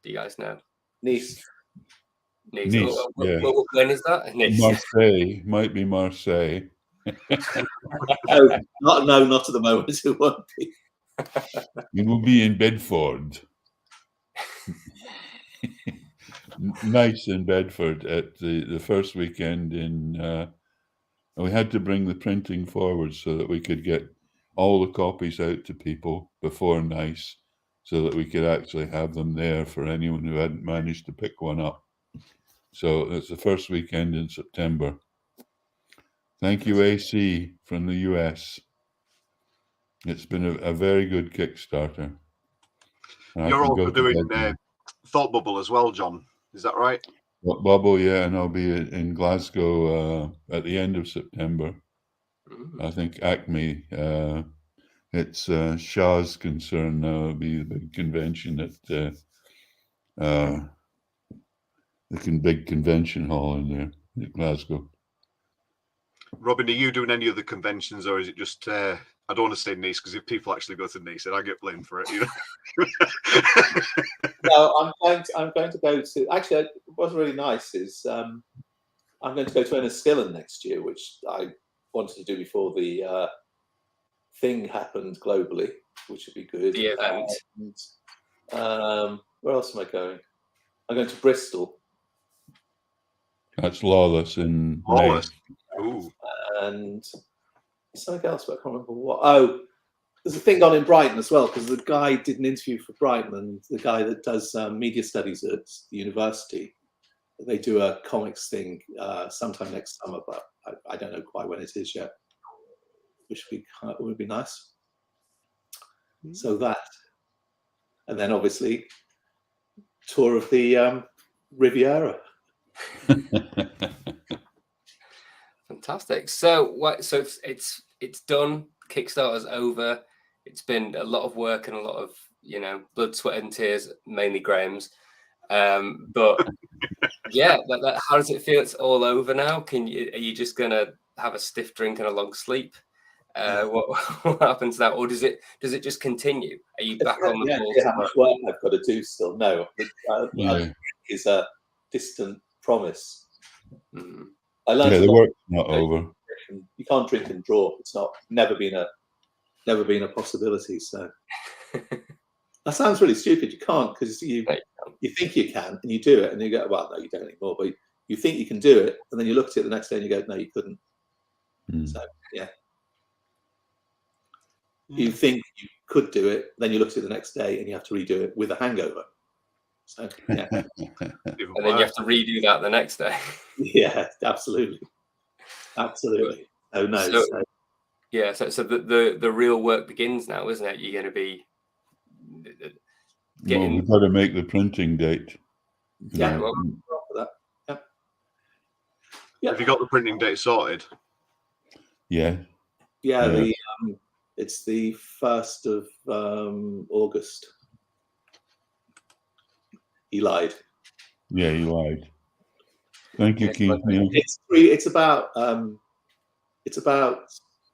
Do you guys know? Nice. Yeah. When is that? Nice. Marseille. Might be Marseille. Not at the moment. It won't be. You will be in Bedford. Nice in Bedford at the first weekend in. We had to bring the printing forward so that we could get all the copies out to people before Nice, so that we could actually have them there for anyone who hadn't managed to pick one up. So it's the first weekend in September. Thank you, AC from the US. It's been a very good Kickstarter. You're also doing Thought Bubble as well, John. Is that right? Bubble, yeah, and I'll be in Glasgow at the end of September. I think Acme. It's Shah's concern now. It'll be the big convention at the big convention hall in there in Glasgow. Robin, are you doing any other conventions, or is it just? I don't want to say Nice because if people actually go to Nice, then I get blamed for it. You know. No, I'm going to go to. Actually, what's really nice is I'm going to go to Enniskillen next year, which I wanted to do before the thing happened globally, which would be good. The event. Where else am I going? I'm going to Bristol. That's Lawless in Lawless. May. And something else, but I can't remember what. Oh, there's a thing on in Brighton as well, because the guy did an interview for Brighton, and the guy that does media studies at the university, they do a comics thing sometime next summer, but I don't know quite when it is yet, which would be nice. So that, and then obviously tour of the Riviera. Fantastic. So it's done. Kickstarter's over. It's been a lot of work and a lot of blood, sweat, and tears, mainly Graham's. But yeah, how does it feel? It's all over now. Are you just gonna have a stiff drink and a long sleep? What happens now, or does it just continue? Are you back on the ball? How much work I've got to do still? No, is a distant promise. I learned the work's not over. You can't drink and draw. It's never been a possibility. So that sounds really stupid. You can't, because you think you can and you do it and you go, well, no, you don't anymore. But you think you can do it, and then you look at it the next day and you go, no, you couldn't. So yeah. You think you could do it, then you look at it the next day and you have to redo it with a hangover. So yeah. And then you have to redo that the next day. Yeah, absolutely. Oh no. So the real work begins now, isn't it? You're going to be getting. Well, we've got to make the printing date. Yeah. Have you got the printing date sorted? Yeah. Yeah. It's the 1st of August. he lied. Yeah, he lied. Thank you, Keith. It's about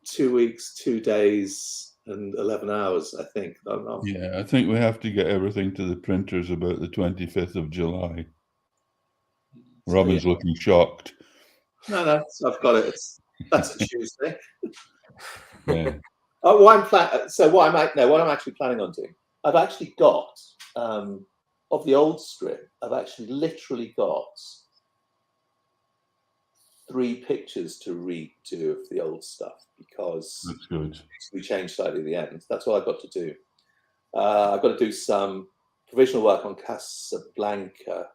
2 weeks, 2 days, and 11 hours, I think. Yeah, I think we have to get everything to the printers about the 25th of July. Robin's looking shocked. No, I've got it. That's a Tuesday. Yeah. What I'm actually planning on doing, I've actually got of the old strip. I've actually literally got 3 pictures to redo of the old stuff because That's good. we changed slightly at the end. That's what I've got to do. I've got to do some provisional work on Casablanca,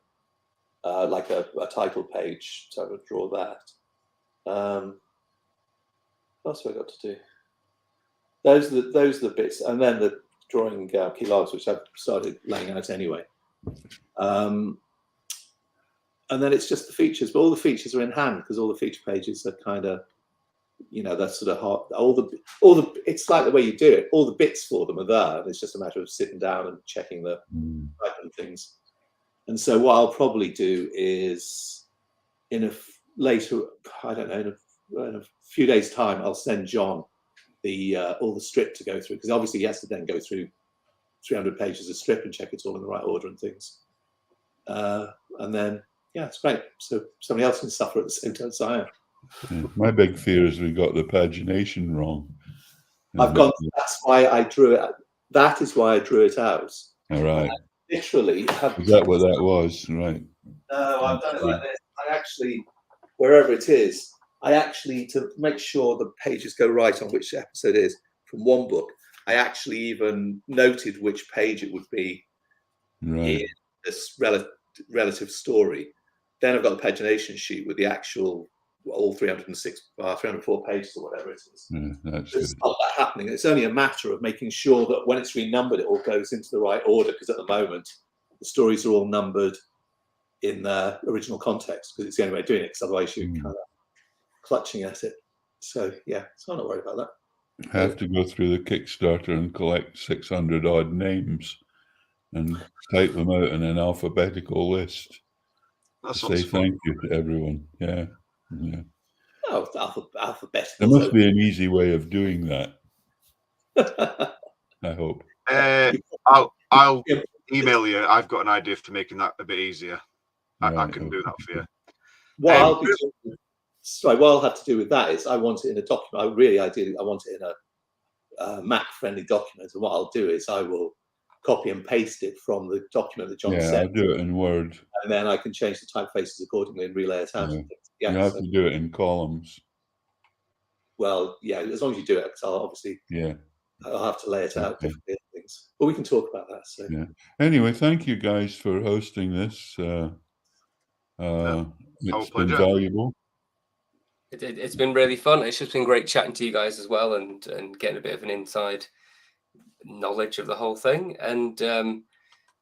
like a title page. So I would draw that. What else have I got to do? Those are the bits, and then the drawing key logs, which I've started laying out anyway. And then it's just the features, but all the features are in hand because all the feature pages are kind of, that's sort of hard. All the it's like the way you do it. All the bits for them are there, and it's just a matter of sitting down and checking the type and things. And so what I'll probably do is in a few days' time, I'll send John all the strip to go through because obviously he has to then go through 300 pages of strip and check it's all in the right order and things. And then. Yeah, it's great. So somebody else can suffer at the same time as I am. Yeah. My big fear is we got the pagination wrong. That's why I drew it. That is why I drew it out. All right. Literally. Is that what that was? Right. No, I've done it like this. I actually, wherever it is, to make sure the pages go right on which episode it is from one book, I actually even noted which page it would be in this relative story. Then I've got the pagination sheet with the actual all 304 pages or whatever it is. Yeah, it's not that happening. It's only a matter of making sure that when it's renumbered, it all goes into the right order. Because at the moment, the stories are all numbered in their original context. Because it's the only way of doing it. Because otherwise, you're kind of clutching at it. So yeah, so I'm not worried about that. I have to go through the Kickstarter and collect 600 odd names and type them out in an alphabetical list. Say thank you to everyone. Yeah. Oh, alphabetical. There must be an easy way of doing that. I hope. I'll email you. I've got an idea for making that a bit easier. I can do that for you. What I'll have to do with that is I want it in a document. Ideally, I want it in a Mac-friendly document. And what I'll do is I will copy and paste it from the document that John sent. Yeah, I'll do it in Word. And then I can change the typefaces accordingly and relay it out. Yeah, you have to do it in columns. Well, yeah, as long as you do it, because I'll have to lay it out differently and things. But we can talk about that. So. Yeah. Anyway, thank you guys for hosting this. It's been valuable. It's been really fun. It's just been great chatting to you guys as well and getting a bit of an inside knowledge of the whole thing. And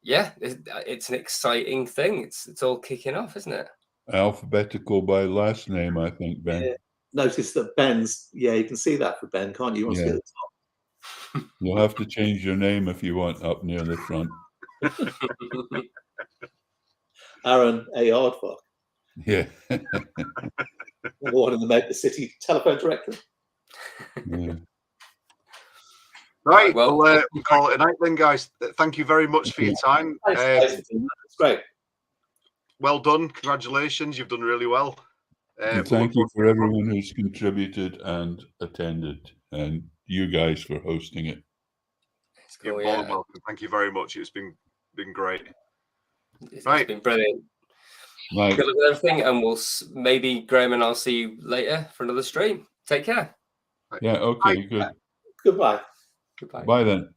it's an exciting thing. It's all kicking off, isn't it? Alphabetical by last name, I think, Ben. Yeah. Notice that Ben's, you can see that for Ben, can't you? You want to see at the top. You'll have to change your name if you want up near the front. Aaron A. Hardfuck. Yeah. One in the city telephone directory. Yeah. Right, well, we'll call it a night then, guys. Thank you very much for your time. It's great. Well done. Congratulations. You've done really well. And thank you for everyone who's contributed and attended, and you guys for hosting it. You're more than welcome. Thank you very much. It's been great. It's been brilliant. Right. Good luck with everything, and we'll maybe Graeme and I'll see you later for another stream. Take care. Yeah. Okay. Good. Goodbye. Goodbye. Bye then.